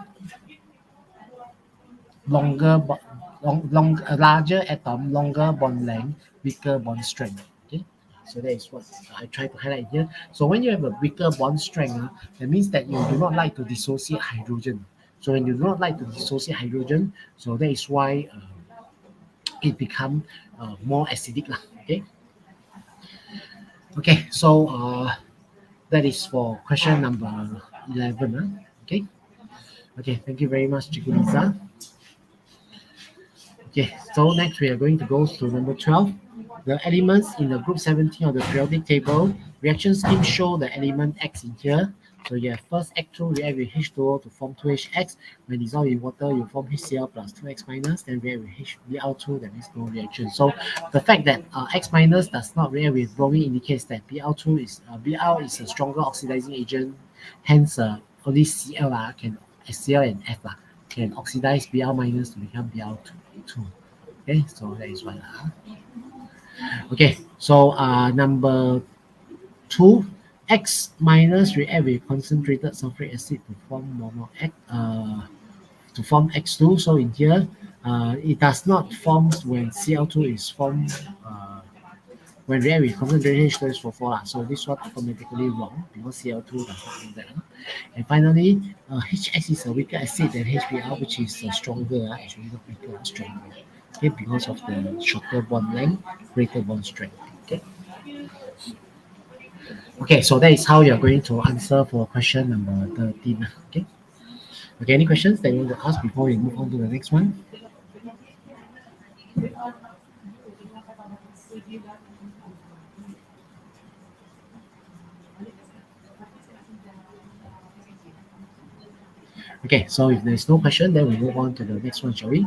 larger atom, longer bond length, weaker bond strength. Okay, so that is what I try to highlight here. So when you have a weaker bond strength, that means that you do not like to dissociate hydrogen. So when you do not like to dissociate hydrogen, so that is why it become more acidic. Okay. Okay. So that is for question number 11. Okay. Okay. Thank you very much, Chiku Lisa. Okay. So next we are going to go to number 12. The elements in the group 17 of the periodic table reaction scheme show the element X in here. So you have first X2 react with H2O to form 2HX. When dissolved in water, you form HCl plus 2X minus, then react with HBl2, that means no reaction. So the fact that X minus does not react with bromine indicates that Bl2 is Bl is a stronger oxidizing agent. Hence, only Cl can Cl and F can oxidize Bl minus to become Bl2. Okay, so that is one. Okay, so number 2, X minus react with concentrated sulfuric acid to form mono X, to form X2. So in here, it does not form when Cl2 is formed when react with concentrated H2SO4. So this one automatically wrong because Cl2 does not do that. And finally, HX is a weaker acid than HBr, which is stronger, actually not weaker, stronger. Okay, because of the shorter bond length, greater bond strength. Okay. Okay, so that is how you're going to answer for question number 13. Okay. Okay, any questions that you want to ask before we move on to the next one? Okay, so if there's no question, then we move on to the next one, shall we?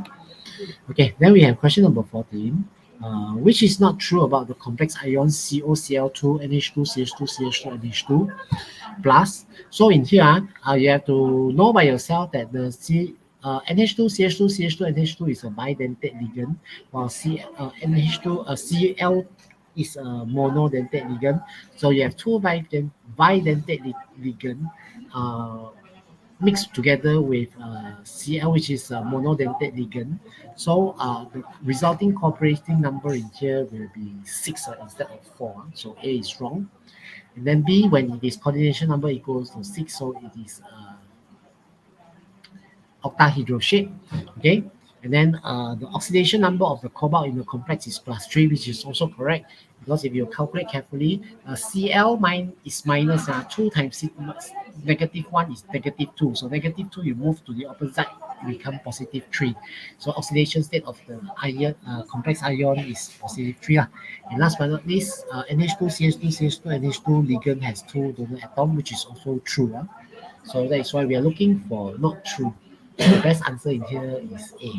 Okay, then we have question number 14. Which is not true about the complex ions COCl2, NH2, CH2, CH2, NH2 plus. So in here, you have to know by yourself that the NH2, CH2, CH2, NH2 is a bidentate ligand, while NH2, Cl is a monodentate ligand. So you have two bidentate ligand mixed together with Cl, which is a monodentate ligand. So the resulting cooperating number in here will be 6 instead of 4. So A is wrong. And then B, when it is coordination number equals to 6, so it is octahedral shape. Okay. And then the oxidation number of the cobalt in the complex is +3, which is also correct. Because if you calculate carefully, Cl is minus 2 times -1 is -2. So -2, you move to the opposite side, it become +3. So oxidation state of the ion, complex ion is +3. And last but not least, NH2, CH2, CH2, NH2 ligand has 2 donor atom, which is also true. So that is why we are looking for not true. The best answer in here is A.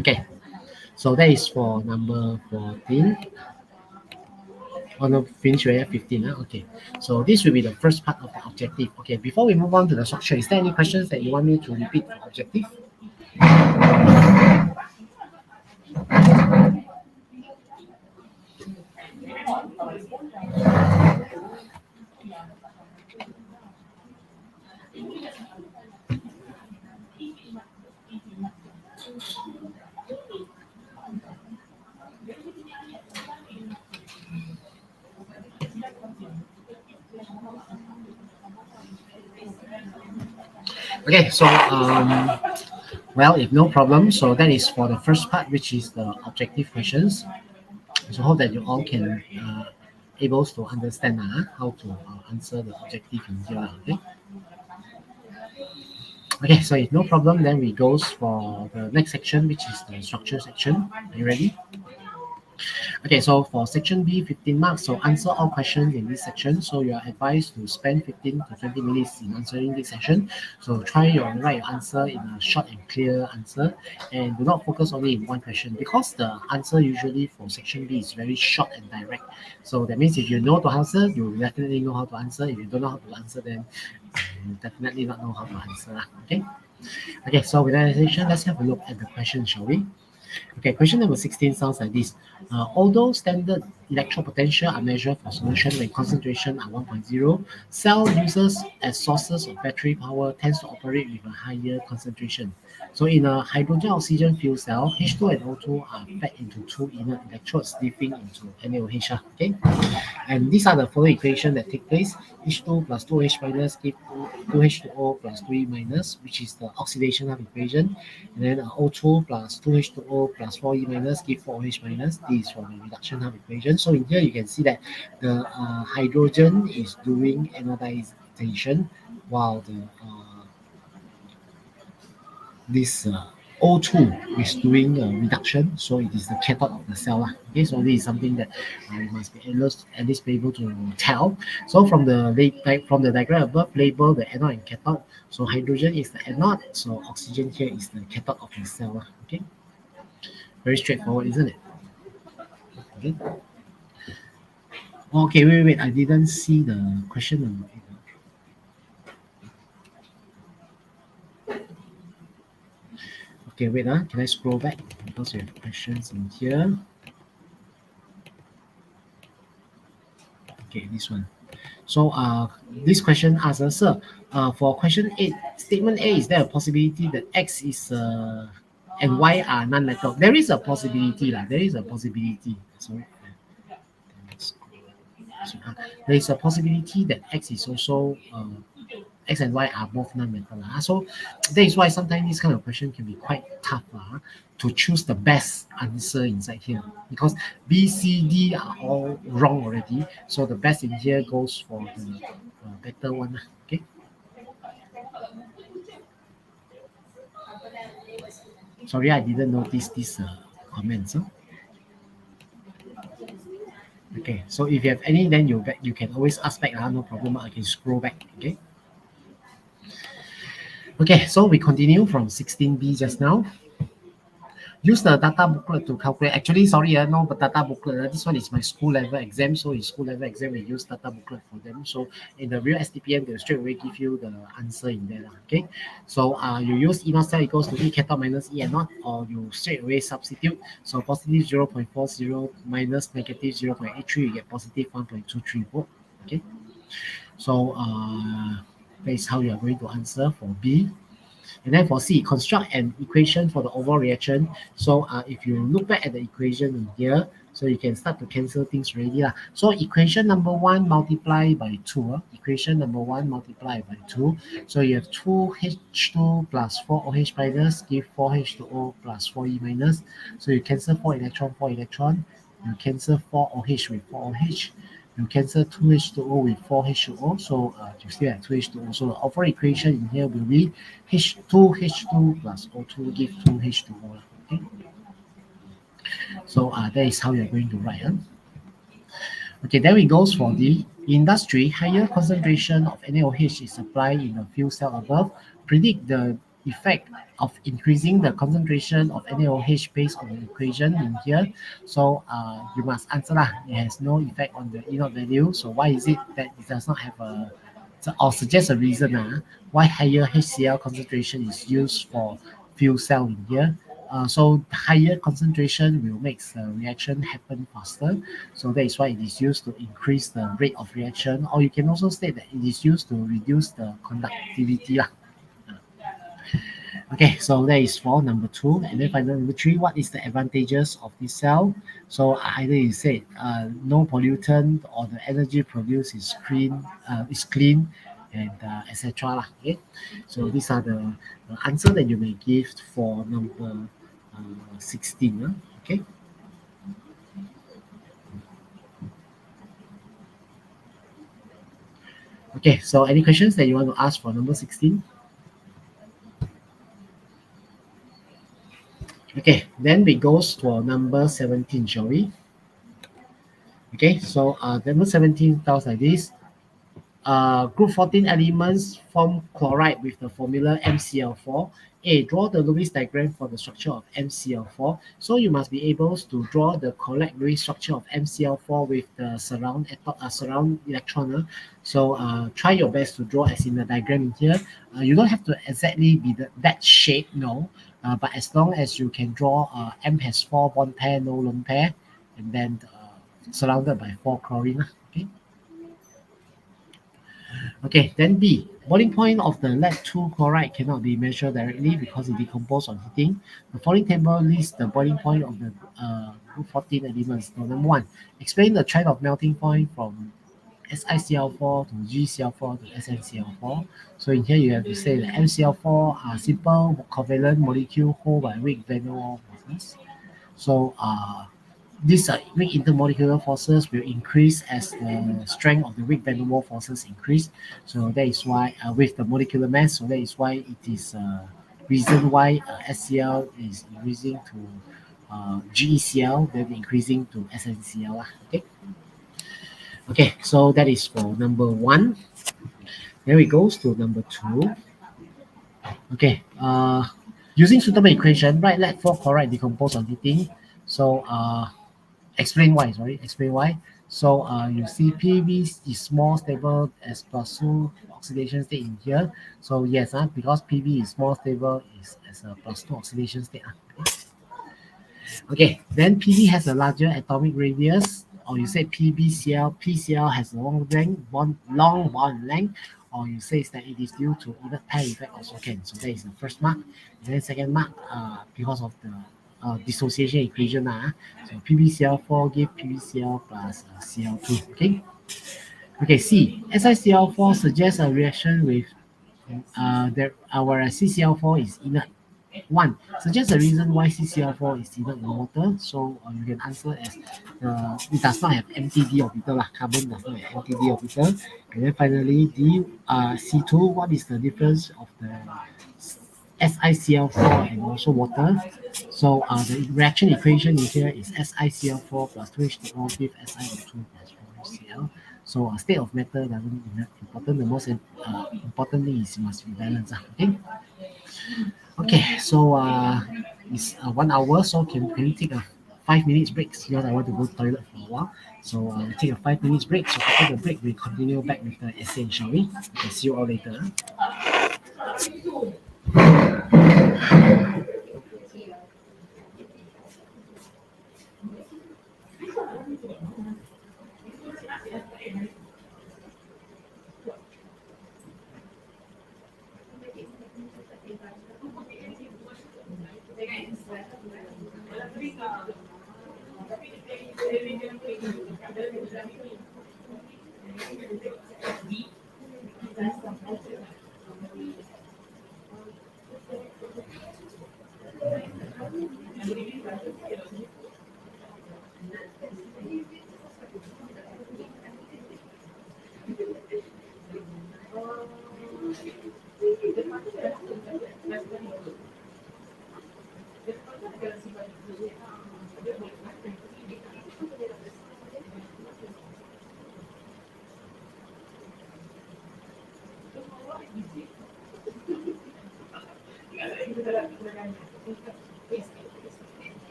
Okay, so that is for number 14. Oh no, finish already at 15. Okay, so this will be the first part of the objective. Okay, before we move on to the structure, is there any questions that you want me to repeat for objective? Okay, so well, if no problem, so that is for the first part, which is the objective questions. So hope that you all can able to understand how to answer the objective in here. Okay. Okay, so if no problem, then we goes for the next section, which is the structure section. Are you ready? Okay, so for section B, 15 marks. So answer all questions in this section. So you are advised to spend 15 to 20 minutes in answering this section. So try your write your answer in a short and clear answer, and do not focus only in one question, because the answer usually for section B is very short and direct. So that means if you know to answer, you will definitely know how to answer. If you don't know how to answer, then you definitely not know how to answer. Okay. Okay, so with that said, let's have a look at the question, shall we? Okay, question number 16 sounds like this. Although standard electrode potential are measured for solution when concentration are 1.0, cell users as sources of battery power tends to operate with a higher concentration. So in a hydrogen-oxygen fuel cell, H2 and O2 are fed into two inert electrodes dipping into NaOH. Okay, and these are the following equation that take place. H2 plus 2H minus give 2H2O plus 3 minus, which is the oxidation half equation. And then O2 plus 2H2O plus 4E minus give 4OH minus. This is for the reduction half equation. So in here you can see that the hydrogen is doing anodization, while the this O2 is doing reduction, so it is the cathode of the cell. Okay, so this is something that you must be at least be able to tell. So from the diagram above, label the anode and cathode. So hydrogen is the anode, so oxygen here is the cathode of the cell. Okay, very straightforward, isn't it? Okay. Okay, wait. I didn't see the question number 8. Okay, wait. Can I scroll back because we have questions in here? Okay, this one. So this question asks us, sir, for question 8, statement A, is there a possibility that X is and Y are non-metal? There is a possibility. There is a possibility. Sorry. There is a possibility that X is also X and Y are both non-metal. So that is why sometimes this kind of question can be quite tough to choose the best answer inside here, because B, C, D are all wrong already. So the best in here goes for the better one. Okay. Sorry, I didn't notice this comments. Okay, so if you have any, then you can always ask back. No problem. I can scroll back. Okay. Okay, so we continue from 16B just now. Use the data booklet to calculate. Actually, sorry, no data booklet. This one is my school level exam. So in school level exam, we use data booklet for them. So in the real Stpm, they'll straight away give you the answer in there. Okay. So you use E naught cell equals to E cathode minus E and naught, or you straight away substitute. So positive 0.40 minus negative 0.83, you get positive 1.23 volt. Okay. So that is how you are going to answer for B. And then for C, construct an equation for the overall reaction. So if you look back at the equation in here, so you can start to cancel things already. So equation number 1 multiply by 2. Equation number 1 multiply by 2. So you have 2H2 plus 4OH minus give 4H2O plus 4E minus. So you cancel 4 electron, 4 electron. You cancel 4OH with 4OH. You cancel 2H2O with 4H2O, so you still have 2H2O. So the overall equation in here will be H2H2 plus O2 give 2H2O. Okay? So that is how you're going to write. Okay, then we goes for the industry. Higher concentration of NaOH is applied in the fuel cell above. Predict the effect of increasing the concentration of NaOH based on the equation in here. So you must answer that. It has no effect on the E naught value. So why is it that it does not have a, or suggest a reason why higher HCl concentration is used for fuel cell in here. So higher concentration will make the reaction happen faster. So that is why it is used to increase the rate of reaction, or you can also state that it is used to reduce the conductivity. Okay, so that is for number 2. And then final number 3, what is the advantages of this cell? So either you say no pollutant, or the energy produced is clean, and etc. Okay, so these are the answer that you may give for number 16. Okay. Okay, so any questions that you want to ask for number 16? Okay, then we goes to number 17, shall we? Okay, so number 17 tells like this. Group 14 elements form chloride with the formula MCl4. Draw the Lewis diagram for the structure of MCl4. So you must be able to draw the correct Lewis structure of MCl4 with the surround electron. So try your best to draw as in the diagram in here. You don't have to exactly be that shape, no. But as long as you can draw M has 4 bond pair, no lone pair, and then surrounded by 4 chlorine. Okay. Okay, then B. Boiling point of the lead-2 chloride cannot be measured directly because it decomposes on heating. The following table lists the boiling point of the group 14 elements. So number 1, explain the trend of melting point from SiCl4 to GCl4 to SnCl4. So in here you have to say that MCl4 are simple covalent molecule hold by weak van der Waals forces. So these weak intermolecular forces will increase as the strength of the weak van der Waals forces increase. So that is why with the molecular mass, so that is why it is reason why SCl is increasing to GeCl, then increasing to SnCl. Okay. Okay, so that is for number 1. Then we goes to number 2. Okay, using suitable equation, write lead-4 chloride decompose on heating. So explain why. So you see PB is more stable as +2 oxidation state in here. So yes, because PB is more stable is as a +2 oxidation state. Okay, then PB has a larger atomic radius, or you say PCl has a long bond length, or you say that it is due to either pair effect also can. So that is the first mark. And then second mark, because of the dissociation equation. So PbCl4 give PbCl plus Cl2. Okay. Okay, C. SiCl4 suggests a reaction with our CCl4 is inert. 1. Suggest the reason why CCl4 is inert in water. So you can answer as it does not have empty d orbital. Carbon does not have empty d orbital. And then finally, C2, what is the difference of the SiCl4 and also water? So the reaction equation in here is SiCl4 plus 2H2O with SiO2 plus 4HCl. So state of matter doesn't important. The most important thing is it must be balanced. Okay. Okay. So it's 1 hour. So can we take a 5 minutes break because I want to go to the toilet for a while. So we take a 5 minutes break. So after the break, we continue back with the essay, shall we? Okay. See you all later.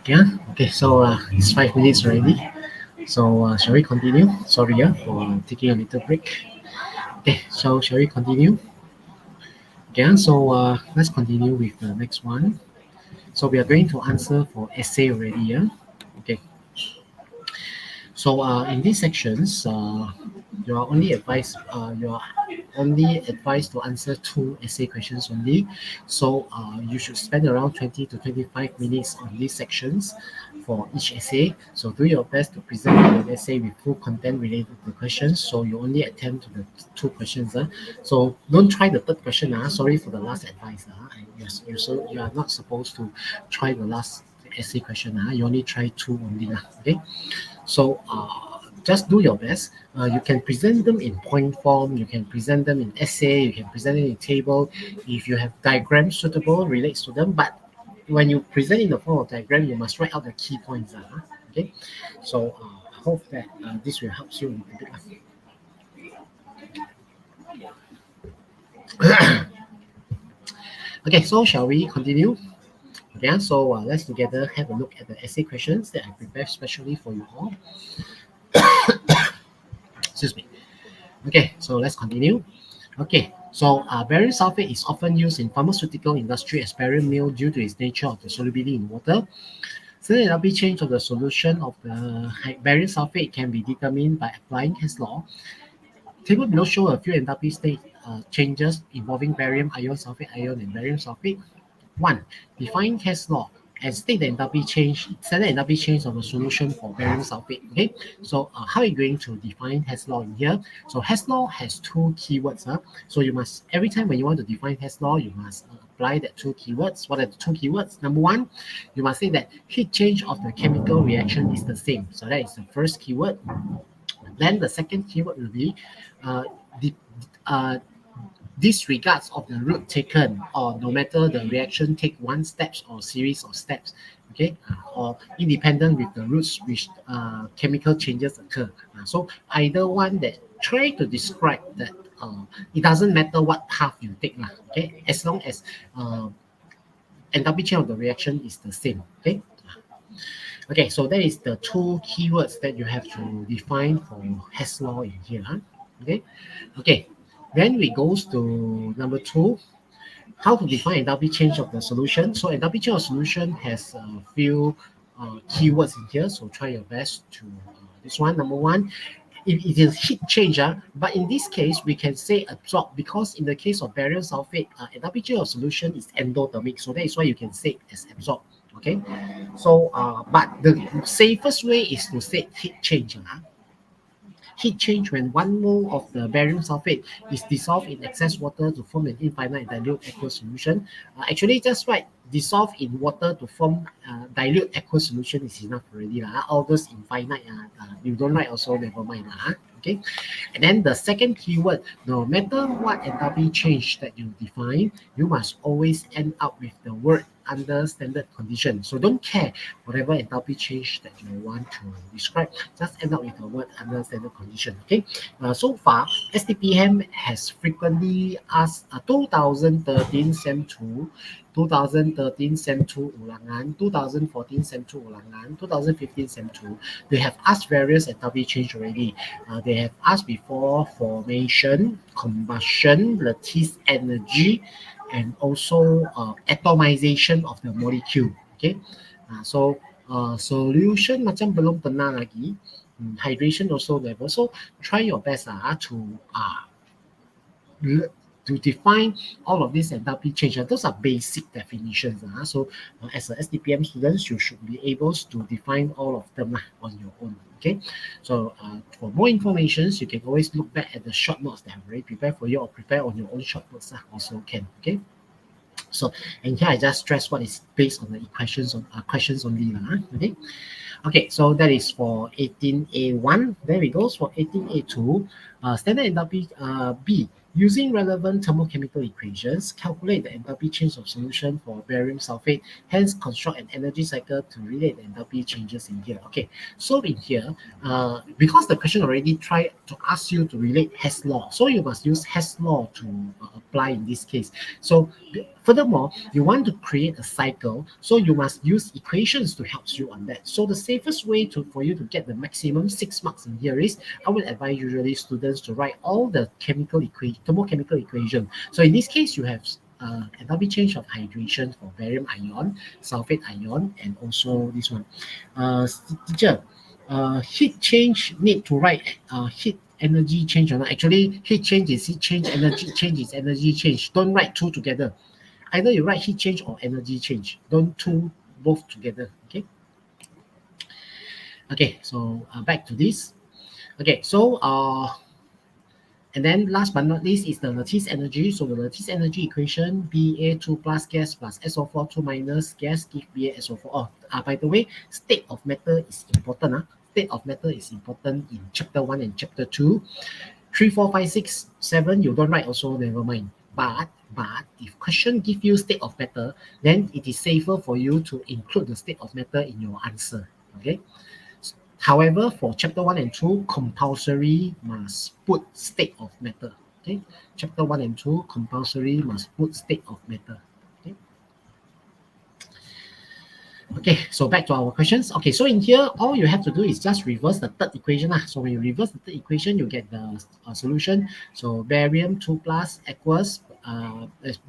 Yeah. Okay. So it's 5 minutes already. So shall we continue? Sorry, for taking a little break. Okay, so shall we continue? Okay, so let's continue with the next one. So we are going to answer for essay already, yeah? Okay. So in these sections, you are only advised to answer two essay questions only. So you should spend around 20 to 25 minutes on these sections for each essay. So do your best to present an essay with full content related to the questions. So you only attempt to the two questions. So don't try the third question. Sorry for the last advice. You are not supposed to try the last essay question. You only try two only. Okay. So just do your best. You can present them in point form, you can present them in essay, you can present it in table. If you have diagrams suitable, relates to them. But when you present in the form of diagram, you must write out the key points. Okay. So I hope that this will help you a little bit. Okay, so shall we continue? Okay, so let's together have a look at the essay questions that I prepared specially for you all. Excuse me. Okay, so let's continue. Okay, so barium sulfate is often used in pharmaceutical industry as barium meal due to its nature of the solubility in water. Certain enthalpy change of the solution of the barium sulfate can be determined by applying Hess law. Table below show a few enthalpy state changes involving barium ion, sulfate ion, and barium sulfate. 1. Define Hess law and state the enthalpy change, standard enthalpy change of the solution for barium sulfate. Okay, so how are you going to define Hess law in here? So Hess law has two keywords. So you must, every time when you want to define Hess law, you must apply that two keywords. What are the two keywords? Number one, you must say that heat change of the chemical reaction is the same. So that is the first keyword. Then the second keyword will be uh, the, uh, disregards of the route taken, or no matter the reaction take one steps or series of steps, okay, or independent with the routes which chemical changes occur. So either one that try to describe that it doesn't matter what path you take, okay, as long as enthalpy change of the reaction is the same, okay. Okay, so that is the two keywords that you have to define for Hess law in here. Okay, okay. Then we goes to number two, how to define enthalpy change of the solution. So enthalpy change of solution has a few keywords in here. So try your best to this one. Number one, it is heat change, but in this case we can say absorb, because in the case of barium sulfate, enthalpy change of solution is endothermic. So that is why you can say as absorb. Okay, so but the safest way is to say heat change. Heat change when 1 mole of the barium sulfate is dissolved in excess water to form an infinite dilute aqueous solution. Actually, just right, dissolve in water to form dilute aqueous solution is enough already. All those infinite, you don't write also, never mind. Okay, and then the second keyword, no matter what enthalpy change that you define, you must always end up with the word under standard condition. So don't care whatever enthalpy change that you want to describe, just end up with the word under standard condition. Okay, so far Stpm has frequently asked 2013 SEM 2, 2013 SEM 2 ulangan, 2014 SEM 2 ulangan, 2015 SEM 2. They have asked various enthalpy change already. They have asked before formation, combustion, lattice energy, and also atomization of the molecule. Okay, so solution macam belum pernah lagi. Hydration also never. So try your best to to define all of these enthalpy change. Those are basic definitions. So as a STPM students, you should be able to define all of them on your own. Okay, so for more information, you can always look back at the short notes that I've already prepared for you, or prepare on your own short notes also can. Okay. So, and here I just stress what is based on the equations on questions only. Okay. Okay, so that is for 18A1. Then we go for 18A2. Standard enthalpy B. Using relevant thermochemical equations, calculate the enthalpy change of solution for barium sulfate. Hence, construct an energy cycle to relate the enthalpy changes in here. Okay, so in here, because the question already tried to ask you to relate Hess law, so you must use Hess law to apply in this case. So Furthermore, you want to create a cycle, so you must use equations to help you on that. So the safest way for you to get the maximum 6 marks in here is, I will advise usually students to write all the thermochemical equation. So in this case, you have enthalpy change of hydration for barium ion, sulfate ion, and also this one. Teacher, heat change need to write heat energy change or not? Actually, heat change is heat change, energy change is energy change. Don't write two together. Either you write heat change or energy change. Don't two both together. Okay. Okay. So back to this. Okay. So and then last but not least is the lattice energy. So the lattice energy equation, Ba2 plus gas plus SO4 2 minus gas give BaSO4. By the way, state of matter is important. State of matter is important in chapter 1 and chapter 2. 3, 4, 5, 6, 7, you don't write also, never mind. But if question give you state of matter, then it is safer for you to include the state of matter in your answer. Okay. However, for chapter 1 and 2, compulsory must put state of matter. Okay. Chapter 1 and 2, compulsory must put state of matter. Okay. Okay, so back to our questions. Okay, so in here, all you have to do is just reverse the third equation. So when you reverse the third equation, you get the solution. So barium 2 plus aqueous,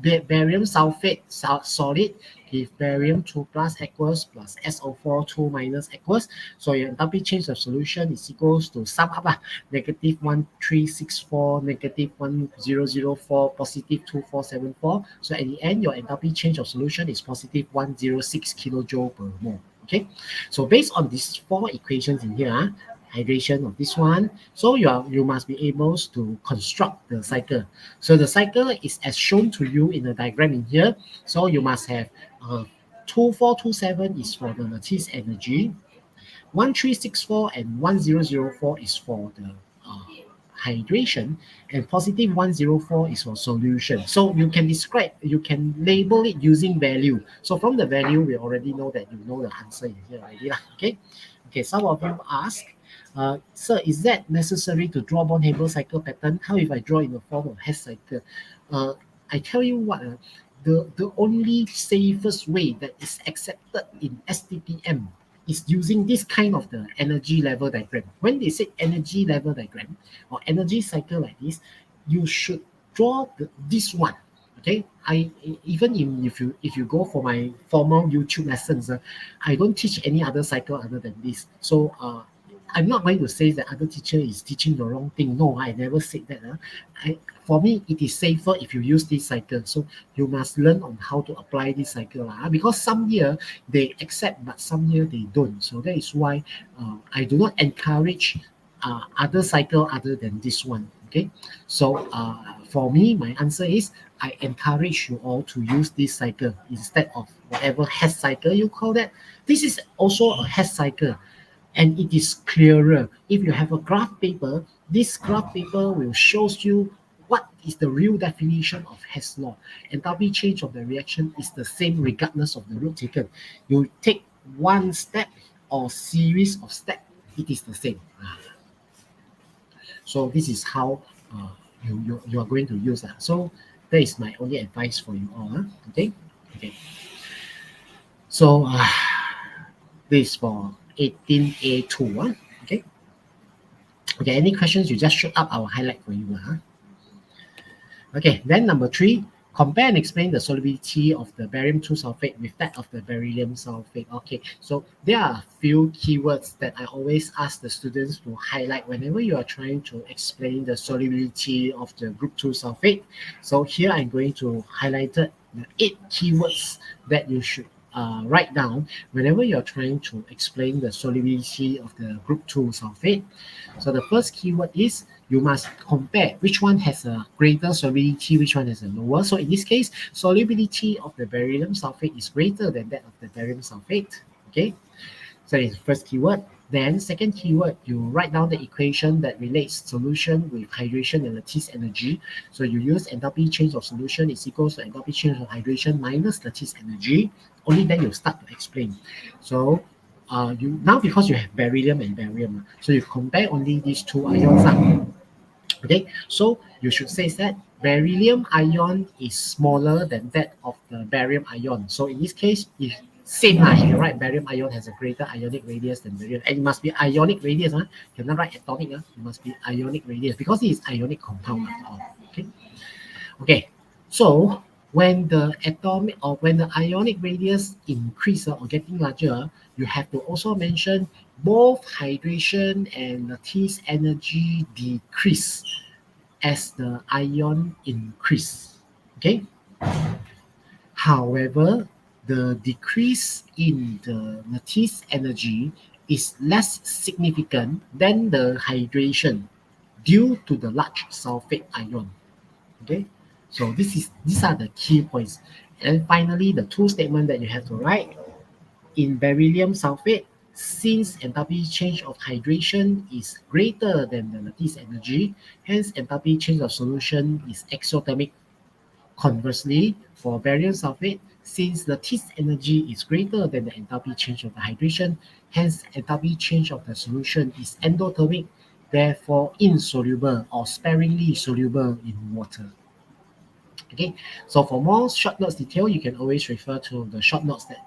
barium sulfate solid, give barium 2 plus aqueous plus SO4 2 minus aqueous. So your enthalpy change of solution is equals to sum up negative 1364, negative 1004, positive 2474. So at the end, your enthalpy change of solution is positive 106 kilojoule per mole. Okay, so based on these four equations in here, hydration of this one, so you must be able to construct the cycle. So the cycle is as shown to you in the diagram in here. So you must have 2427 is for the lattice energy, 1364 and 1004 is for the hydration, and positive 104 is for solution. So you can label it using value. So from the value, we already know that you know the answer in here already. Okay, some of you ask, sir, is that necessary to draw Born-Haber cycle pattern? How if I draw in the form of Hess cycle? I tell you what, the only safest way that is accepted in Stpm is using this kind of the energy level diagram. When they say energy level diagram or energy cycle like this, you should draw this one. Okay, if you go for my formal YouTube lessons, I don't teach any other cycle other than this. So I'm not going to say that other teacher is teaching the wrong thing. No, I never said that. For me, it is safer if you use this cycle. So you must learn on how to apply this cycle. Because some year they accept, but some year they don't. So that is why I do not encourage other cycle other than this one. Okay. So for me, my answer is I encourage you all to use this cycle instead of whatever Hess cycle you call that. This is also a Hess cycle. And it is clearer. If you have a graph paper, this graph paper will show you what is the real definition of Hess law. Enthalpy change of the reaction is the same regardless of the route taken. You take one step or series of steps, it is the same. So this is how you are going to use that. So that is my only advice for you all. Okay. So this is for 18A2. Okay. Any questions, you just shoot up, I will highlight for you. Okay, then number 3, compare and explain the solubility of the barium 2 sulfate with that of the beryllium sulfate. Okay, so there are a few keywords that I always ask the students to highlight whenever you are trying to explain the solubility of the group 2 sulfate. So here I'm going to highlight the 8 keywords that you should write down whenever you're trying to explain the solubility of the group 2 sulfate. So the first keyword is you must compare which one has a greater solubility, which one has a lower. So in this case, solubility of the beryllium sulfate is greater than that of the barium sulfate. Okay, so it's the first keyword. Then second keyword, you write down the equation that relates solution with hydration and lattice energy. So you use enthalpy change of solution is equals to enthalpy change of hydration minus lattice energy. Only then you start to explain. So now because you have beryllium and barium, so you compare only these two ions. Okay, so you should say that beryllium ion is smaller than that of the barium ion. So in this case, if same lah, if you write barium ion has a greater ionic radius than beryllium, and it must be ionic radius, you cannot write atomic, it must be ionic radius because it is ionic compound after all. Okay, okay. So when the atomic or when the ionic radius increase or getting larger, you have to also mention both hydration and lattice energy decrease as the ion increase. Okay. However, the decrease in the lattice energy is less significant than the hydration due to the large sulfate ion. Okay, so these are the key points. And finally, the two statements that you have to write in beryllium sulfate, since enthalpy change of hydration is greater than the lattice energy, hence enthalpy change of solution is exothermic. Conversely, for barium sulfate, since the lattice energy is greater than the enthalpy change of the hydration, hence enthalpy change of the solution is endothermic, therefore insoluble or sparingly soluble in water. Okay, so for more short notes detail, you can always refer to the short notes that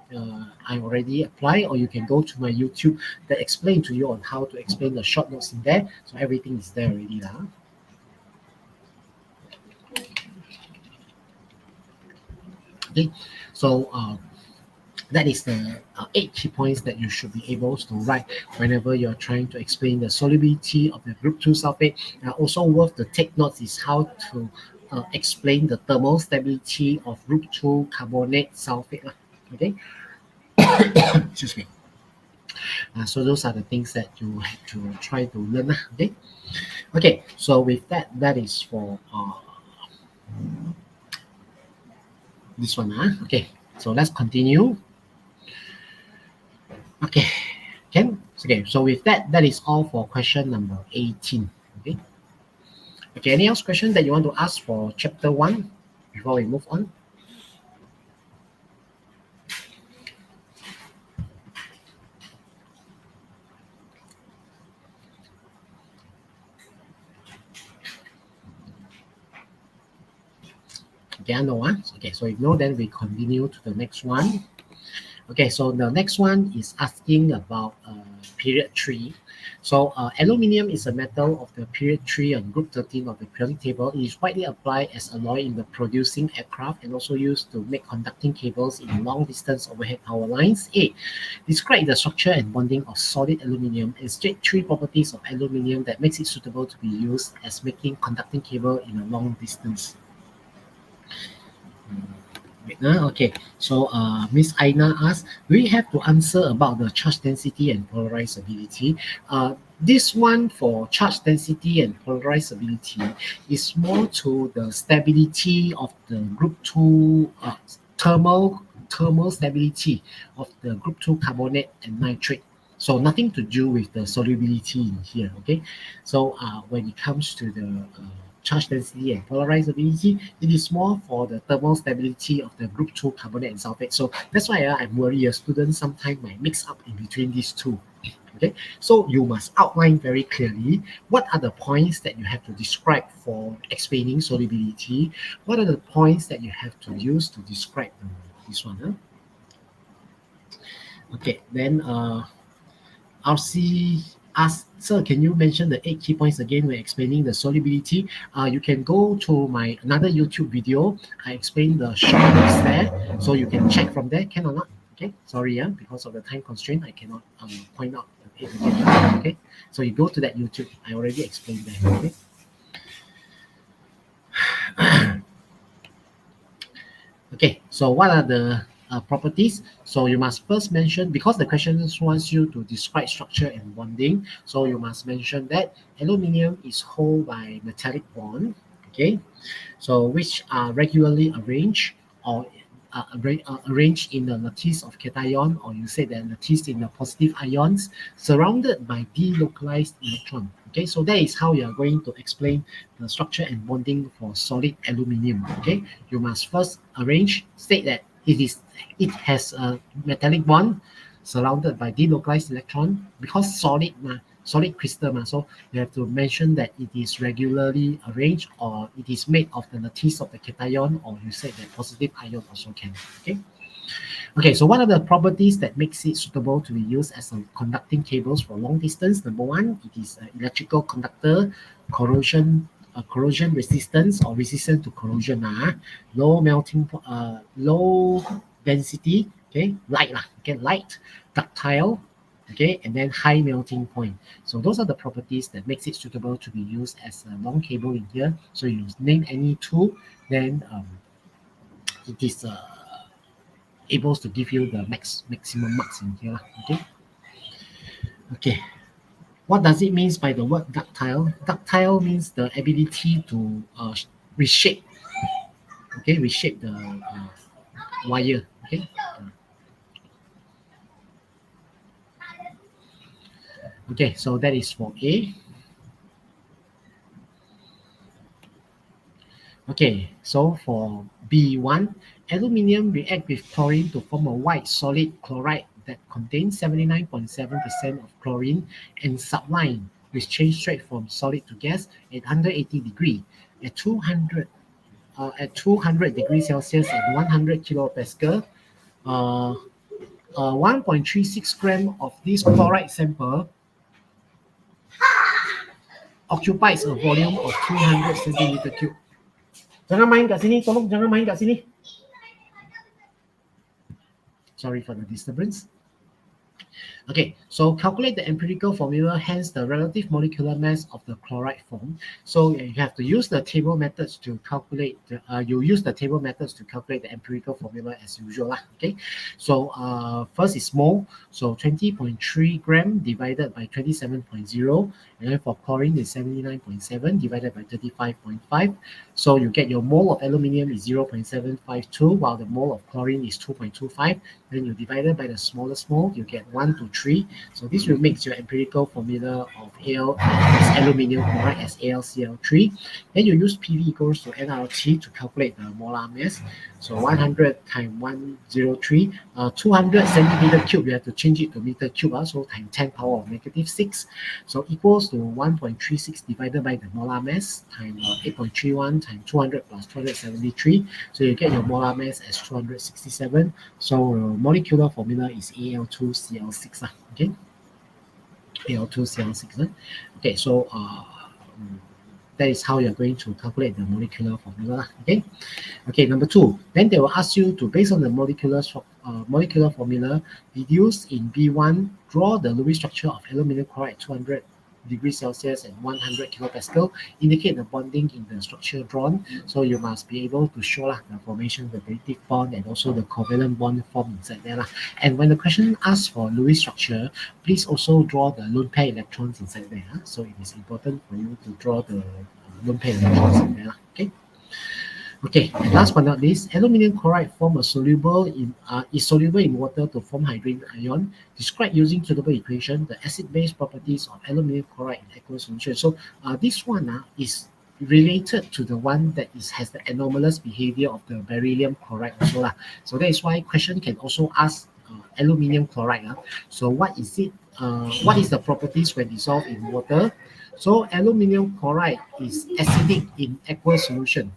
I already applied, or you can go to my YouTube that explain to you on how to explain the short notes in there. So everything is there already lah. Okay, so that is the 8 key points that you should be able to write whenever you're trying to explain the solubility of the group 2 sulfate. Also worth to take notes is how to explain the thermal stability of group 2 carbonate sulfate. Okay, excuse me. So those are the things that you have to try to learn. Okay, okay. So with that, that is for this one. Okay, so let's continue. Okay, can okay. So with that, that is all for question number 18. Okay. Okay. Any else question that you want to ask for chapter 1 before we move on? Okay, I know. Okay, so if no, then we continue to the next one. Okay, so the next one is asking about period 3. So aluminium is a metal of the period 3 on group 13 of the periodic table. It is widely applied as alloy in the producing aircraft and also used to make conducting cables in long distance overhead power lines. A. Describe the structure and bonding of solid aluminium and state 3 properties of aluminium that makes it suitable to be used as making conducting cable in a long distance. Okay, so Miss Aina asked, do we have to answer about the charge density and polarizability? This one for charge density and polarizability is more to the stability of the group 2 thermal stability of the group 2 carbonate and nitrate. So nothing to do with the solubility in here. Okay, so when it comes to the charge density and polarizability, it is more for the thermal stability of the group 2 carbonate and sulfate. So that's why I'm worried a student sometimes might mix up in between these two. Okay, so you must outline very clearly what are the points that you have to describe for explaining solubility. What are the points that you have to use to describe this one. Okay, then RC asked, sir, can you mention the 8 key points again when explaining the solubility? You can go to my another YouTube video. I explain the short notes there, so you can check from there. Can or not? Okay, sorry, because of the time constraint, I cannot point out it again. Okay, so you go to that YouTube. I already explained that. Okay. Okay, so what are the properties? So you must first mention, because the question wants you to describe structure and bonding, so you must mention that aluminium is whole by metallic bond, okay, so which are regularly arranged or arranged in the lattice of cation, or you say that lattice in the positive ions, surrounded by delocalized electron. Okay, so that is how you are going to explain the structure and bonding for solid aluminium. Okay, you must first state that it has a metallic bond surrounded by delocalized electron, because solid solid crystal. So you have to mention that it is regularly arranged, or it is made of the lattice of the cation, or you say that positive ion also can. Okay. Okay, so what are the properties that makes it suitable to be used as a conducting cables for long distance? Number one, it is an electrical conductor, corrosion resistance or resistant to corrosion, low melting, low density, okay, light, light, ductile, okay, and then high melting point. So those are the properties that makes it suitable to be used as a long cable in here. So you name any two, then it is able to give you the maximum marks in here. Okay. Okay. What does it mean by the word ductile? Ductile means the ability to reshape. Okay, reshape the wire. Okay. Okay, so that is for A. Okay, so for B1, aluminium react with chlorine to form a white solid chloride that contains 79.7% of chlorine and subline, which change straight from solid to gas at 180 degree. At 200 degrees Celsius and 100 kilopascal, 1.36 gram of this chloride sample occupies a volume of 200 centimeter cube. Jangan main kat sini, tolong jangan main kat sini. Sorry for the disturbance. Okay, so calculate the empirical formula, hence the relative molecular mass of the chloride form. So you have to use the table methods to calculate, you use the table methods to calculate the empirical formula as usual. Okay, so first is mole, so 20.3 gram divided by 27.0, and then for chlorine is 79.7 divided by 35.5. So you get your mole of aluminium is 0.752, while the mole of chlorine is 2.25. Then you divide it by the smallest mole, you get 1 to 3. So this will make your empirical formula of aluminium chloride as AlCl3. Then you use PV equals to nRT to calculate the molar mass. So 100 times 103, 200 centimeter cube, you have to change it to meter cube, so times 10 power of negative 6. So equals to 1.36 divided by the molar mass times 8.31 times 200 plus 273. So you get your molar mass as 267. So molecular formula is Al2Cl6. Okay, Al2Cl6. Okay, so that is how you're going to calculate the molecular formula. Okay. Okay, number two, then they will ask you to, based on the molecular formula, deduce in B1, draw the Lewis structure of aluminum chloride at 200 degrees Celsius and 100 kilopascal, indicate the bonding in the structure drawn. So you must be able to show the formation of the covalent bond and also the covalent bond formed inside there. And when the question asks for Lewis structure, please also draw the lone pair electrons inside there. So it is important for you to draw the lone pair electrons in there. Okay. Okay, last but not least, aluminium chloride is soluble in water to form hydrogen ion. Describe using suitable equation the acid-base properties of aluminium chloride in aqueous solution. So this one is related to the one that has the anomalous behavior of the beryllium chloride also. So that is why question can also ask aluminium chloride. So what is it? What is the properties when dissolved in water? So aluminium chloride is acidic in aqueous solution.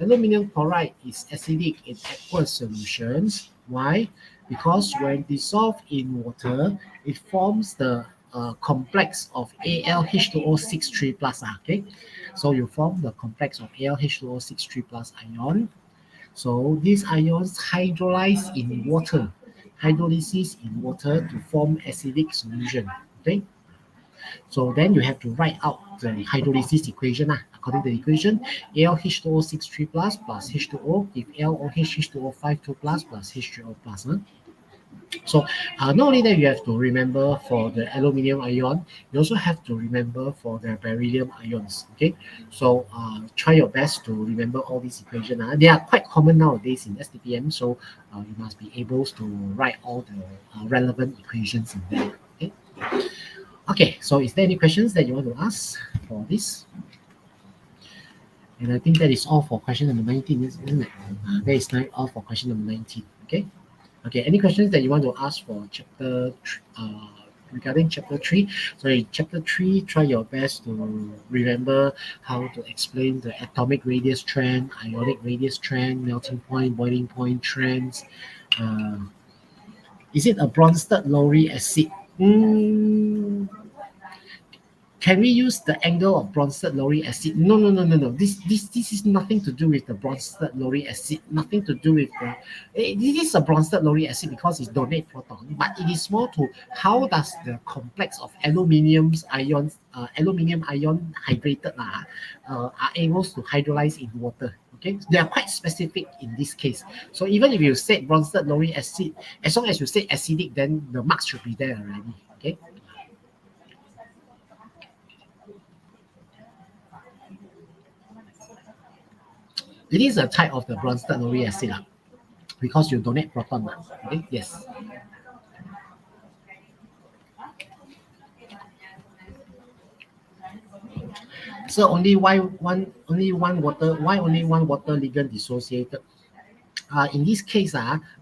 Aluminium chloride is acidic in aqueous solutions. Why? Because when dissolved in water, it forms the complex of AlH2O6 3+. Okay, so you form the complex of AlH2O6 3+ ion. So these ions hydrolyze in water, hydrolysis in water to form acidic solution. Okay. So then you have to write out the hydrolysis equation. According to the equation, AlH2O6 3+ plus H2O give LOH H2O5 2+ plus H3O plus. So not only that, you have to remember for the aluminium ion, you also have to remember for the beryllium ions. Okay, so try your best to remember all these equations. They are quite common nowadays in Stpm, so you must be able to write all the relevant equations in there. Okay. Okay, so is there any questions that you want to ask for this? And I think that is all for question number 19, isn't it? That is all for question number 19. Okay. Okay. Any questions that you want to ask for chapter regarding chapter 3. So in chapter 3, try your best to remember how to explain the atomic radius trend, ionic radius trend, melting point, boiling point trends. Uh, is it a Bronsted Lowry acid? Can we use the angle of Bronsted Lowry acid? No, no, no, no, no. This is nothing to do with the Bronsted Lowry acid. Nothing to do with the. This is a Bronsted Lowry acid because it's donate proton, but it is more to how does the complex of aluminium ion hydrated are able to hydrolyze in water. Okay, they are quite specific in this case. So even if you said Bronsted Lowry acid, as long as you say acidic, then the marks should be there already. Okay. It is a type of the Bronsted Lowry acid because you donate proton. Okay, yes. So only one water ligand dissociated? In this case,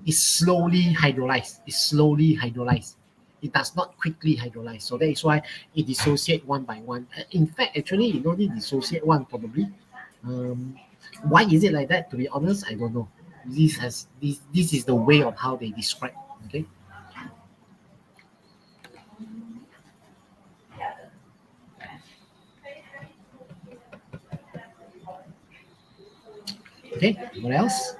it's slowly hydrolyzed. It's slowly hydrolyzed. It does not quickly hydrolyze. So that is why it dissociate one by one. In fact, actually, it only dissociate one probably. Why is it like that? To be honest, I don't know. This is the way of how they describe. Okay. Okay. What else?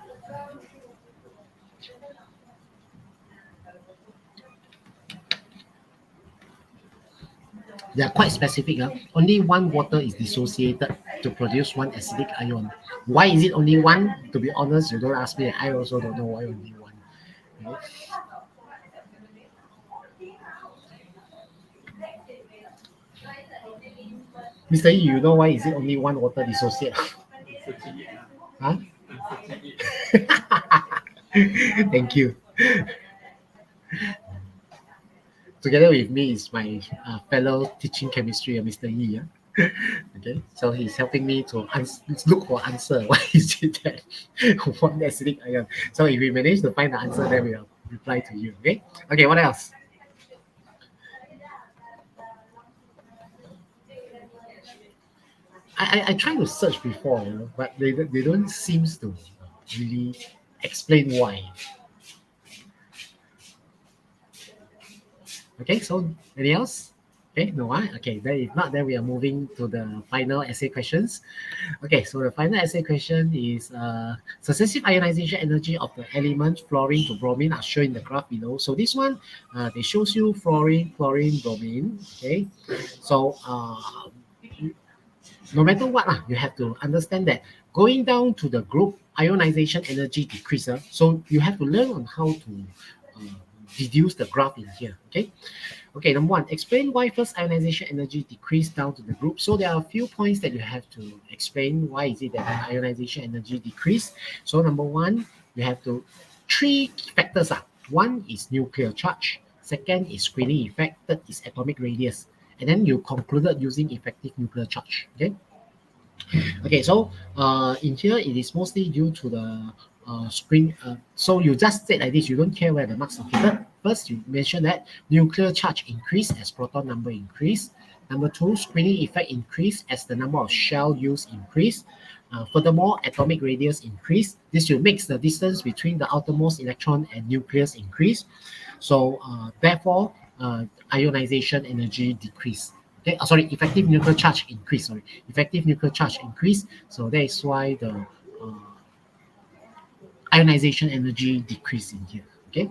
They are quite specific. Only one water is dissociated to produce one acidic ion. Why is it only one? To be honest, you don't ask me. I also don't know why only one. Okay. Mr. Yi, you know why is it only one water dissociate? Huh? Thank you. Together with me is my fellow teaching chemistry, Mr. Yi. Okay, so he's helping me to look for answer. Why is it that one acidic ion? So if we manage to find the answer, then we'll reply to you. Okay. Okay. What else? I try to search before, but they don't seem to really explain why. Okay, so anything else? Okay, no one. Okay, then if not, then we are moving to the final essay questions. Okay, so the final essay question is successive ionization energy of the elements fluorine to bromine are shown in the graph below. So this one, they shows you fluorine, chlorine, bromine. Okay, so no matter what, you have to understand that going down to the group, ionization energy decreases. So you have to learn on how to deduce the graph in here. Okay. Okay, number one, explain why first ionization energy decreased down to the group. So there are a few points that you have to explain why is it that ionization energy decreased. So number one, you have to three factors. One is nuclear charge. Second is screening effect. Third is atomic radius. And then you concluded using effective nuclear charge. Okay. Okay, so in here it is mostly due to the screen. So you just said like this, you don't care where the marks are located. First, you mentioned that nuclear charge increase as proton number increase. Number two, screening effect increase as the number of shell used increase. Furthermore, atomic radius increase. This will make the distance between the outermost electron and nucleus increase. So therefore, ionization energy decrease. Okay, sorry, effective nuclear charge increase. Sorry, effective nuclear charge increase. So that is why the ionization energy decrease in here. Okay.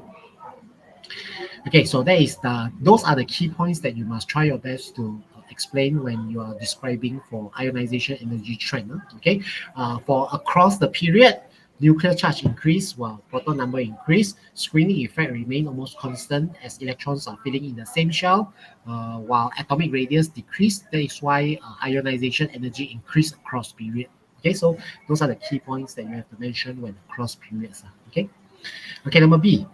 Okay, so those are the key points that you must try your best to explain when you are describing for ionization energy trend. Okay, for across the period, nuclear charge increase while proton number increase. Screening effect remain almost constant as electrons are filling in the same shell, while atomic radius decrease. That is why ionization energy increase across period. Okay, so those are the key points that you have to mention when across periods. Okay. Okay, number B.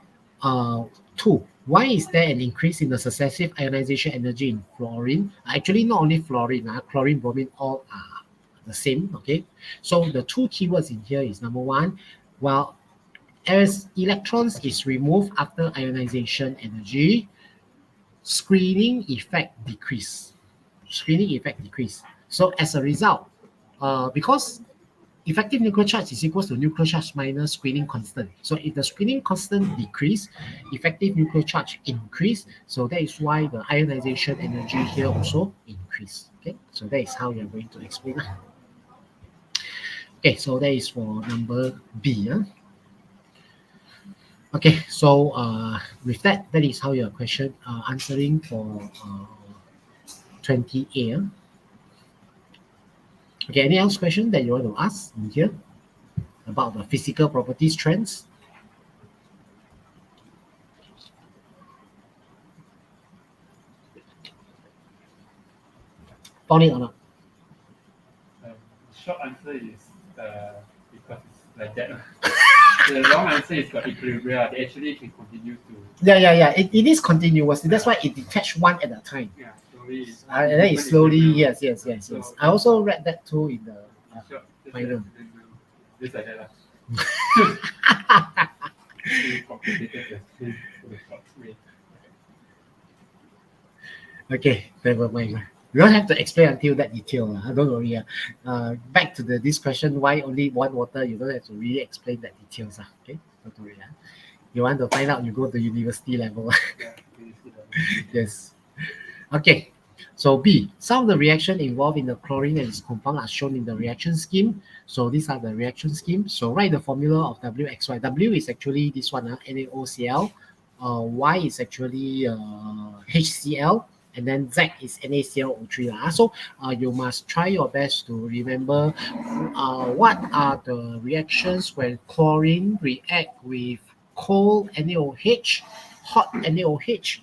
Two, why is there an increase in the successive ionization energy in fluorine? Actually, not only fluorine, chlorine, bromine, all are the same. Okay, so the two keywords in here is number one, well, as electrons is removed after ionization energy, screening effect decrease. Screening effect decrease. So as a result, because effective nuclear charge is equals to nuclear charge minus screening constant. So if the screening constant decrease, effective nuclear charge increase. So that is why the ionization energy here also increase. Okay, so that is how we are going to explain. Okay, so that is for number B. Okay, so with that, that is how your question answering for 20A. Okay, any else question that you want to ask in here about the physical properties trends? Found it or not? Short answer is because it's like that. The long answer is got equilibrium. They actually can continue to. Yeah. It is continuous. That's why it detach one at a time. Yeah, slowly. And then it's slowly, yes. I also read that too in the final. Just like that. Too complicated to explain to the short way. Okay, never mind. You don't have to explain until that detail. Don't worry. Back to this question, why only one water? You don't have to really explain that details. Okay, don't worry. You want to find out, you go to university level. Yes. Okay. So B, some of the reaction involved in the chlorine and its compound are shown in the reaction scheme. So these are the reaction schemes. So write the formula of WXY. W is actually this one, NaOCl. Y is actually HCl. And then Z is NaClO3. So you must try your best to remember what are the reactions when chlorine react with cold NaOH, hot NaOH.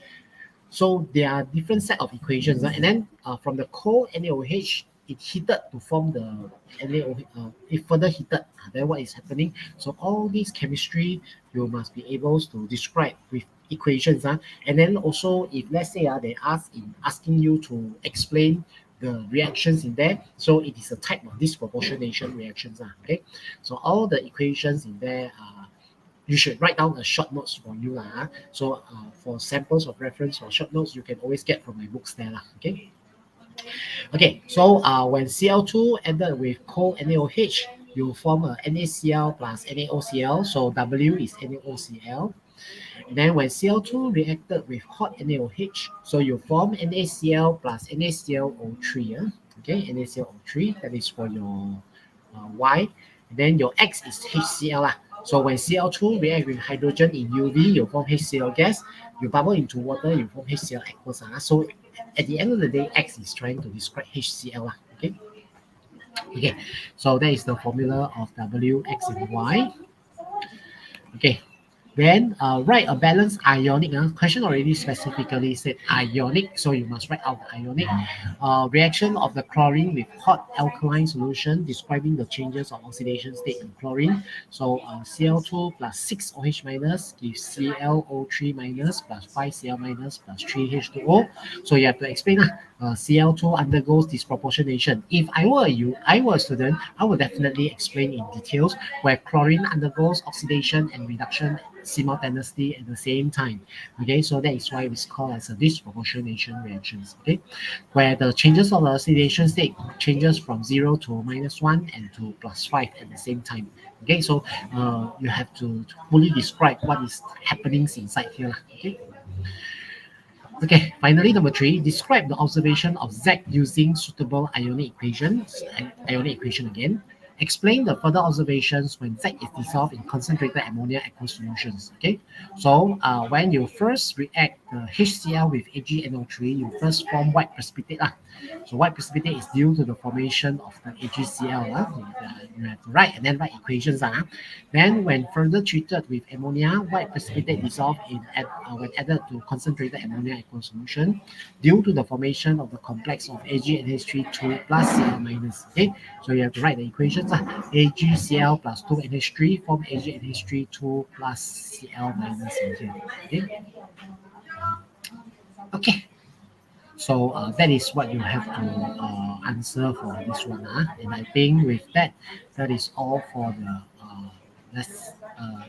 So there are different set of equations, and then from the cold NaOH, it heated to form the NaOH. It further heated. Then what is happening? So all these chemistry you must be able to describe with equations. And then also, if let's say they asking you to explain the reactions in there, so it is a type of disproportionation reactions. Okay, so all the equations in there are. You should write down a short notes for you. So for samples of reference or short notes, you can always get from my books there. Okay. Okay, so when Cl2 added with cold NaOH, you form a NaCl plus NaOCl. So W is NaOCl. And then when Cl2 reacted with hot NaOH, so you form NaCl plus NaClO3. Okay, NaClO3, that is for your Y. And then your X is HCl. So when Cl2 react with hydrogen in UV, you form HCl gas. You bubble into water, you form HCl aqueous. So at the end of the day, X is trying to describe HCl. Okay, so that is the formula of W, X, and Y. Okay, then write a balanced ionic. Question already specifically said ionic, so you must write out the ionic reaction of the chlorine with hot alkaline solution, describing the changes of oxidation state in chlorine. So Cl2 plus 6 OH minus gives ClO3 minus plus 5 Cl minus plus 3 H2O. So you have to explain. Cl2 undergoes disproportionation. If I were a student, I would definitely explain in details where chlorine undergoes oxidation and reduction simultaneously at the same time. Okay, so that is why it's called as a disproportionation reactions. Okay, where the changes of the oxidation state changes from 0 to -1 and to +5 at the same time. Okay, so you have to fully describe what is happening inside here. Okay, finally, number 3, describe the observation of Z using suitable ionic equations. Ionic equation again. Explain the further observations when Z is dissolved in concentrated ammonia aqueous solutions. Okay, so when you first react the HCl with AgNO3, you first form white precipitate. So white precipitate is due to the formation of the AgCl. You have to write and then write equations. Then when further treated with ammonia, white precipitate dissolved when added to concentrated ammonia aqueous solution due to the formation of the complex of AgNH3 2 plus Cl minus. Okay, so you have to write the equations. AgCl plus 2NH3 form AgNH3 2 plus Cl minus in here. Okay. So that is what you have to answer for this one. And I think with that, that is all for the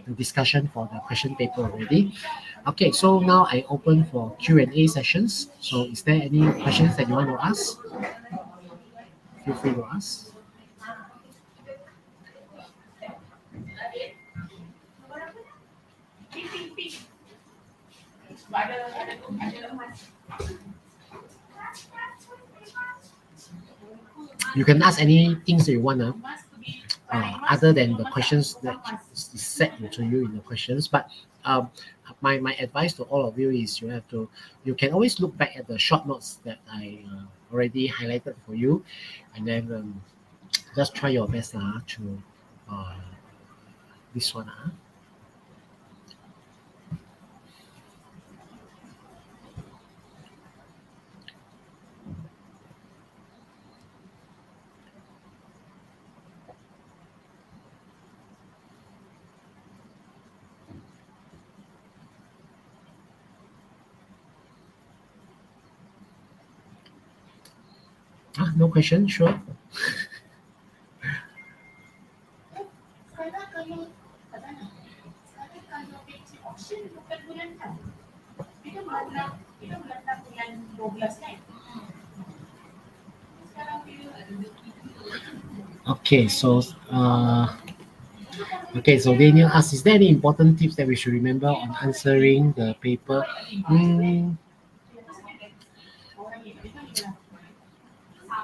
the discussion for the question paper already. Okay, so now I open for Q&A sessions. So is there any questions that you want to ask? Feel free to ask. You can ask any things that you want to, other than the questions that is set into you in the questions. But my advice to all of you is you can always look back at the short notes that I already highlighted for you, and then just try your best to this one. No question, sure. Okay, so Daniel asks, is there any important tips that we should remember on answering the paper?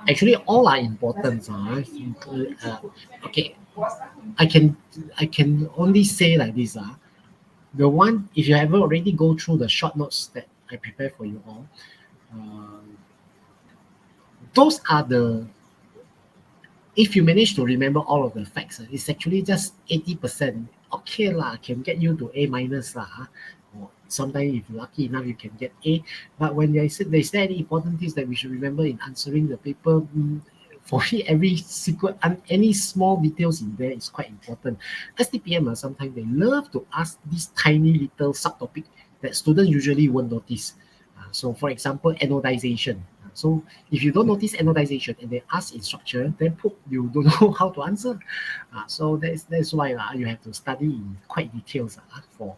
Actually, all are important. Okay, I can only say like this. The one, if you ever already go through the short notes that I prepare for you all, those are the, if you manage to remember all of the facts, it's actually just 80%. Okay lah, can get you to A minus lah. Or sometimes if you're lucky enough, you can get A. But when there's any important things that we should remember in answering the paper, for me, every secret and any small details in there is quite important. Stpm, sometimes they love to ask these tiny little subtopic that students usually won't notice. So for example, anodization. So if you don't notice anodization and they ask in structure, then you don't know how to answer. So that's why you have to study in quite details for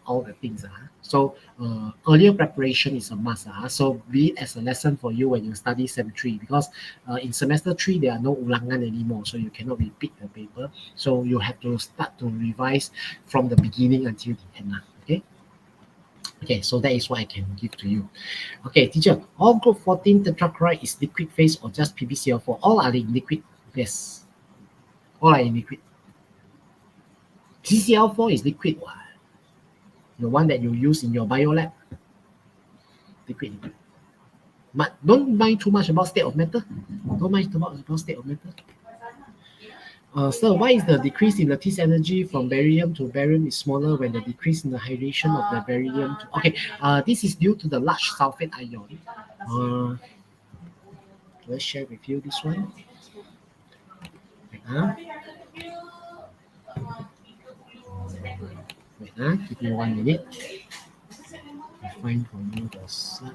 all the things. So earlier preparation is a must. So be it as a lesson for you when you study Sem 3, because in semester 3 there are no ulangan anymore, so you cannot repeat the paper. So you have to start to revise from the beginning until the end. Okay, so that is what I can give to you. Okay, teacher, all group 14 tetrachloride is liquid phase or just PbCl4? All are in liquid. Yes, all are in liquid. CCl4 is liquid. The one that you use in your bio lab. Liquid. But don't mind too much about state of matter. Don't mind too much about state of matter. Sir, why is the decrease in lattice energy from barium to barium is smaller when the decrease in the hydration of the barium to... Okay, this is due to the large sulfate ion. Let's share with you this one. Wait, give me 1 minute. I find for you the slide.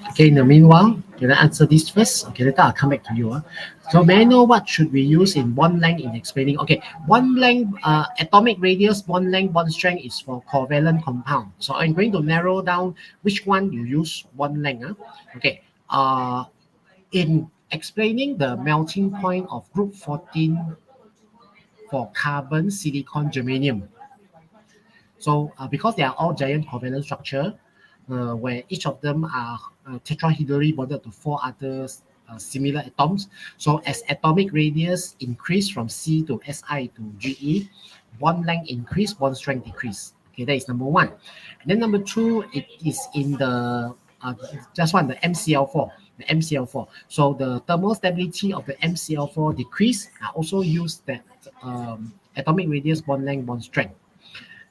Okay, in the meanwhile, can I answer this first? Okay, later I'll come back to you. So may I know what should we use in bond length in explaining? Okay, bond length, atomic radius, bond length, bond strength is for covalent compound. So I'm going to narrow down which one you use bond length. Okay, in explaining the melting point of group 14 for carbon, silicon, germanium. So because they are all giant covalent structure, where each of them are tetrahedrally bonded to 4 other similar atoms. So as atomic radius increase from C to Si to Ge, bond length increase, bond strength decrease. Okay, that is number 1. And then number 2, it is in the just one, the MCl4. the MCl4. So the thermal stability of the MCl4 decrease. I also use that atomic radius, bond length, bond strength.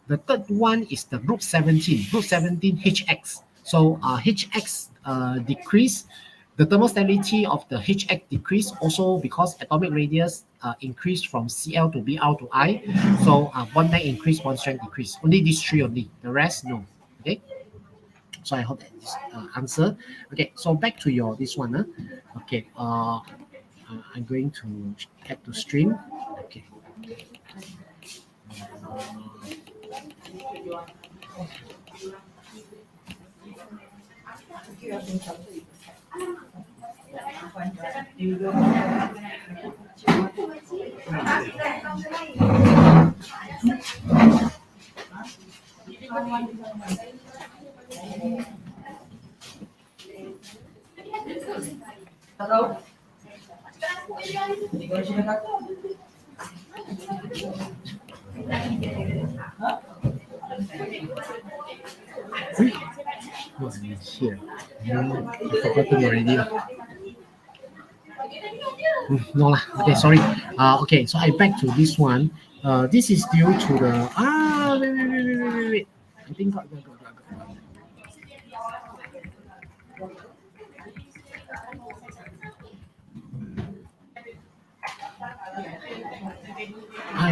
The third one is the group 17, group 17 HX. So HX decrease, the thermal stability of the HX decrease also because atomic radius increased from Cl to Br to I. So bond length increase, bond strength decrease. Only these three only. The rest, no. Okay. So I hope that this answer. Okay. So back to your this one. Okay. I'm going to add to stream. Okay. What's here? I forgotten already. No lah. Okay, sorry. Okay, so I back to this one. This is due to the wait. I think got.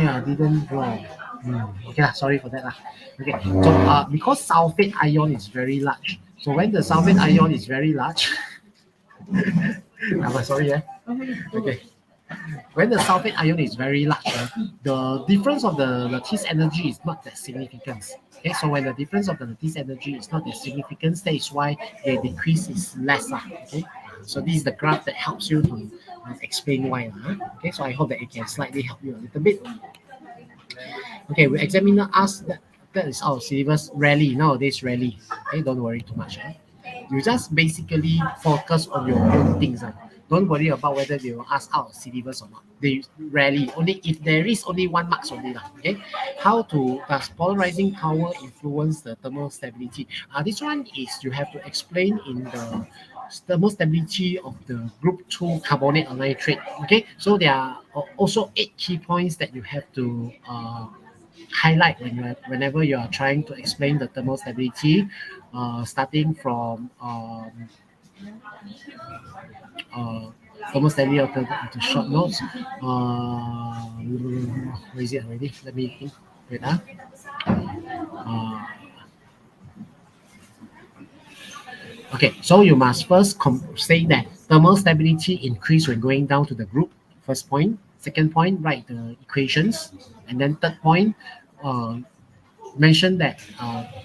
Yeah, didn't draw. Okay lah, sorry for that lah. Okay, so because sulfate ion is very large, so when the sulfate ion is very large, I'm sorry, okay. When the sulfate ion is very large, the difference of the lattice energy is not that significant. Okay, so when the difference of the lattice energy is not that significant, that is why the decrease is less. Okay, so this is the graph that helps you to explain why. Okay, so I hope that it can slightly help you a little bit. Okay, the examiner asked that is our syllabus rarely nowadays rarely. Okay, don't worry too much. You just basically focus on your own things. Don't worry about whether they will ask out syllabus or not. They rarely, only if there is only 1 marks only. Okay, how does polarizing power influence the thermal stability? This one is you have to explain in the thermal stability of the group 2 carbonate or nitrate. Okay, so there are also 8 key points that you have to highlight whenever you are trying to explain the thermal stability, starting from thermal stability of the short notes. Where is it already? Let me think. Wait. Okay, so you must first say that thermal stability increase when going down to the group. First point. Second point, write the equations. And then third point, mention that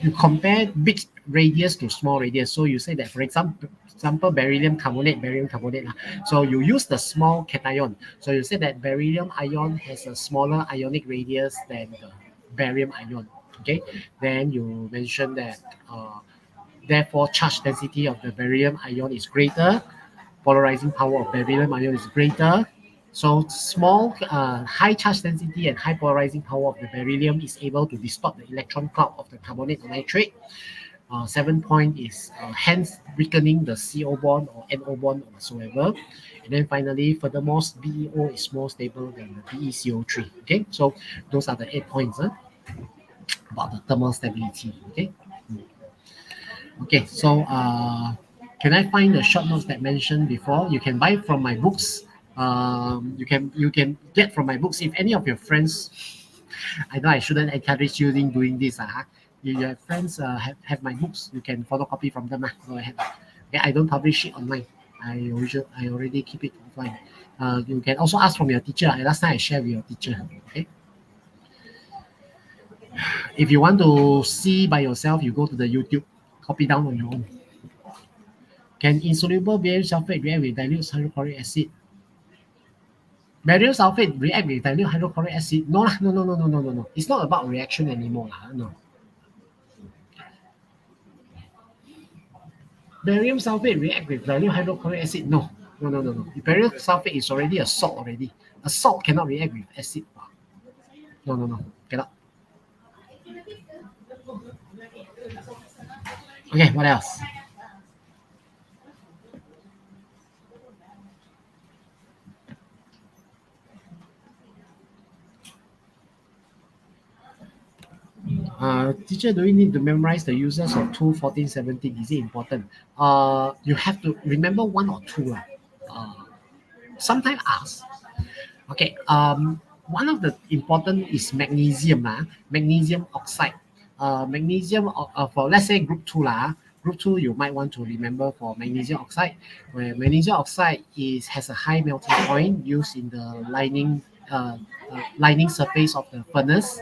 you compare big radius to small radius. So you say that, for example, beryllium carbonate. So you use the small cation. So you say that beryllium ion has a smaller ionic radius than the barium ion. Okay, then you mention that therefore charge density of the beryllium ion is greater, polarizing power of beryllium ion is greater. So small, high charge density and high polarizing power of the beryllium is able to distort the electron cloud of the carbonate or nitrate. 7 point is hence weakening the CO bond or NO bond or whatsoever. And then finally, furthermore, BeO is more stable than the BeCO3. Okay, so those are the 8 points about the thermal stability. Okay. Okay, so can I find the short notes that mentioned before? You can buy from my books. You can get from my books. If any of your friends, I know I shouldn't encourage you in doing this. If your friends have my books, you can photocopy from them. Go ahead. Okay, I don't publish it online. I already keep it offline. You can also ask from your teacher. Last time I shared with your teacher. Okay. If you want to see by yourself, you go to the YouTube, copy down on your own. Can insoluble barium sulfate react with dilute hydrochloric acid? Barium sulfate react with dilute hydrochloric acid? No. It's not about reaction anymore. No. Barium sulfate react with dilute hydrochloric acid? No. Barium sulfate is already a salt already. A salt cannot react with acid. No. Cannot. Okay, what else? Teacher, do you need to memorize the uses of 2, 14, 17? Is it important? You have to remember one or two. Sometimes ask. Okay. One of the important is magnesium. Magnesium oxide. Magnesium for let's say group two Group two you might want to remember for magnesium oxide, where magnesium oxide has a high melting point used in the lining surface of the furnace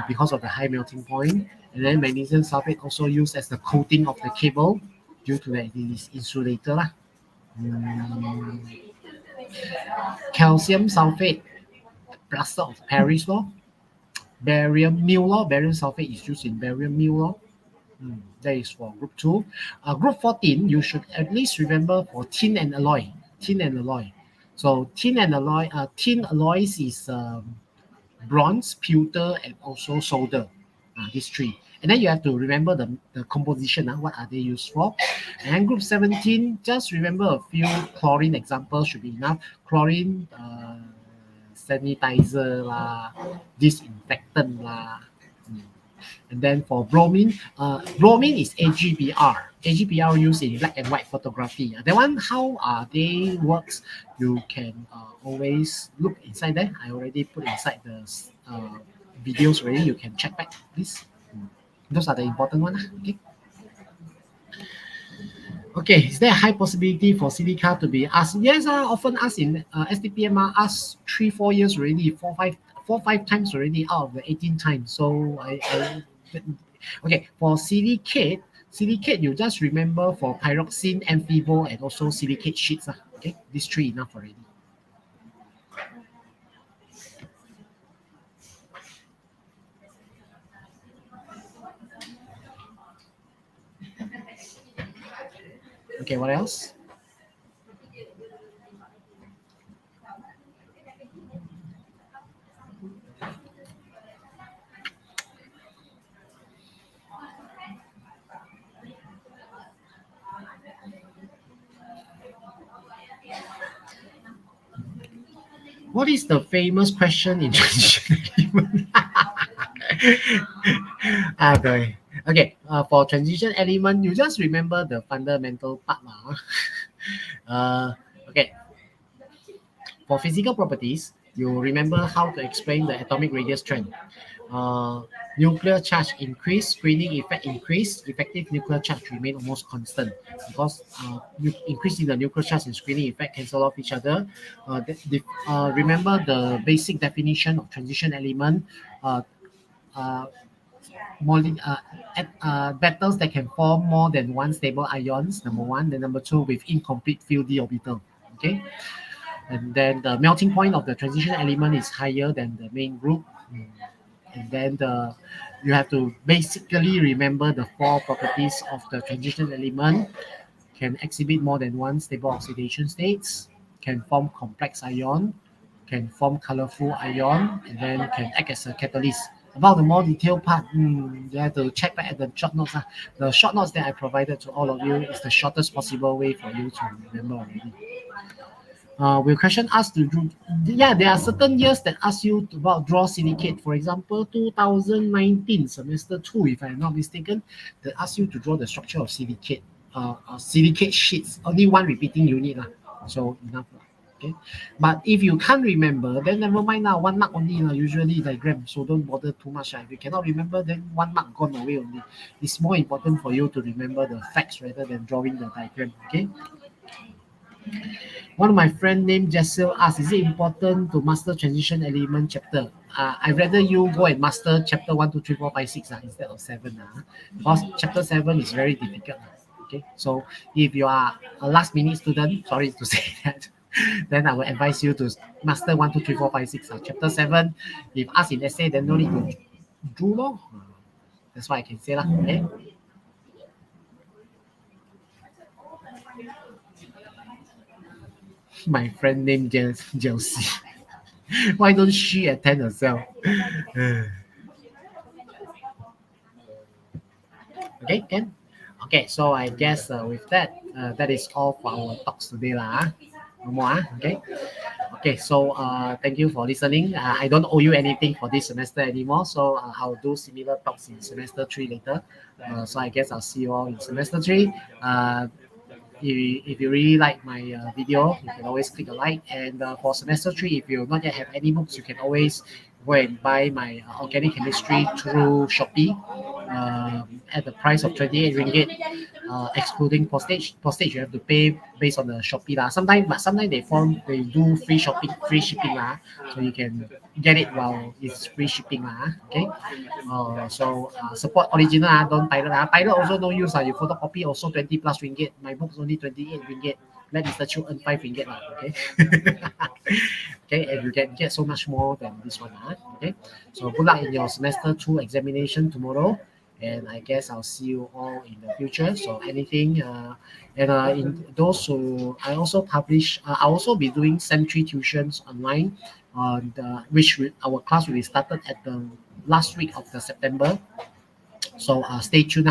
because of the high melting point. And then magnesium sulfate also used as the coating of the cable due to that it is insulator lah. Calcium sulfate, plaster of Paris law. Barium meal law. Barium sulfate is used in barium meal law. That is for group 2. Group 14, you should at least remember for tin and alloy. Tin and alloy. So tin and alloy, tin alloys is bronze, pewter, and also solder. These three. And then you have to remember the composition. What are they used for? And group 17, just remember a few chlorine examples should be enough. Chlorine, sanitizer lah, disinfectant lah. And then for bromine, bromine is AGBR. AGBR used in black and white photography. That one, how they works, you can always look inside there. I already put inside the videos already. You can check back, please. Those are the important ones. Okay. Okay, is there a high possibility for silica to be asked? Yes, often asked in Stpm, asked 3-4 years already, 4-5 times already out of the 18 times. So okay, for silicate, you just remember for pyroxene, amphibo, and also silicate sheets. Okay, these three enough already. Okay, what else? What is the famous question in transition element? Okay. For transition element, you just remember the fundamental part. Okay. For physical properties, you remember how to explain the atomic radius trend. Nuclear charge increase, screening effect increase, effective nuclear charge remain almost constant because increasing the nuclear charge and screening effect cancel off each other. Remember the basic definition of transition element. Metals that can form more than one stable ions, number one. Then number two, with incomplete field d orbital. Okay. And then the melting point of the transition element is higher than the main group. And then you have to basically remember the 4 properties of the transition element. Can exhibit more than one stable oxidation states, can form complex ion, can form colorful ion, and then can act as a catalyst. About the more detailed part, you have to check back at the short notes. The short notes that I provided to all of you is the shortest possible way for you to remember already. Will question asked to do? Yeah, there are certain years that ask you about draw silicate. For example, 2019 semester 2, if I'm not mistaken, that ask you to draw the structure of silicate. Silicate sheets. Only one repeating unit so enough. Okay, but if you can't remember, then never mind now. 1 mark only usually diagram. So don't bother too much. If you cannot remember, then 1 mark gone away only. It's more important for you to remember the facts rather than drawing the diagram. Okay. One of my friend named Jessel asked, is it important to master transition element chapter? I'd rather you go and master chapter 1, 2, 3, 4, 5, 6 instead of 7. Because chapter 7 is very difficult. Okay, so if you are a last minute student, sorry to say that, then I will advise you to master 1, 2, 3, 4, 5, 6. Chapter 7, if asked in essay, then no need to do. That's what I can say. Okay? My friend named Chelsea. Why don't she attend herself? Okay, Ken? Okay, so I guess with that, that is all for our talks today. No more, okay? Okay, so thank you for listening. I don't owe you anything for this semester anymore, so I'll do similar talks in semester 3 later. So I guess I'll see you all in semester 3. If you really like my video, you can always click a like. And for semester 3, if you not yet have any books, you can always go and buy my organic chemistry through Shopee at the price of 28 ringgit, excluding postage. Postage you have to pay based on the Shopee lah. Sometimes they do free shopping, free shipping lah, so you can get it while it's free shipping lah. Okay, so support original ah, don't pirate ah. Pirate also no use ah. You photocopy also 20 plus ringgit. My book's only 28 ringgit. Let Mr. Chu earn 5 ringgit lah. Okay. Okay, and you can get so much more than this one. Okay, so good luck in your semester 2 examination tomorrow. And I guess I'll see you all in the future. So anything, in those who I also publish, I'll also be doing Sem 3 tuitions online, our class will be started at the last week of the September. So stay tuned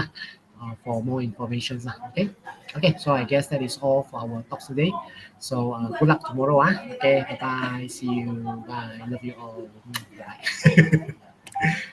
for more information. Okay, okay. So I guess that is all for our talks today. So good luck tomorrow. Okay, bye bye. See you. Bye. Love you all. Bye.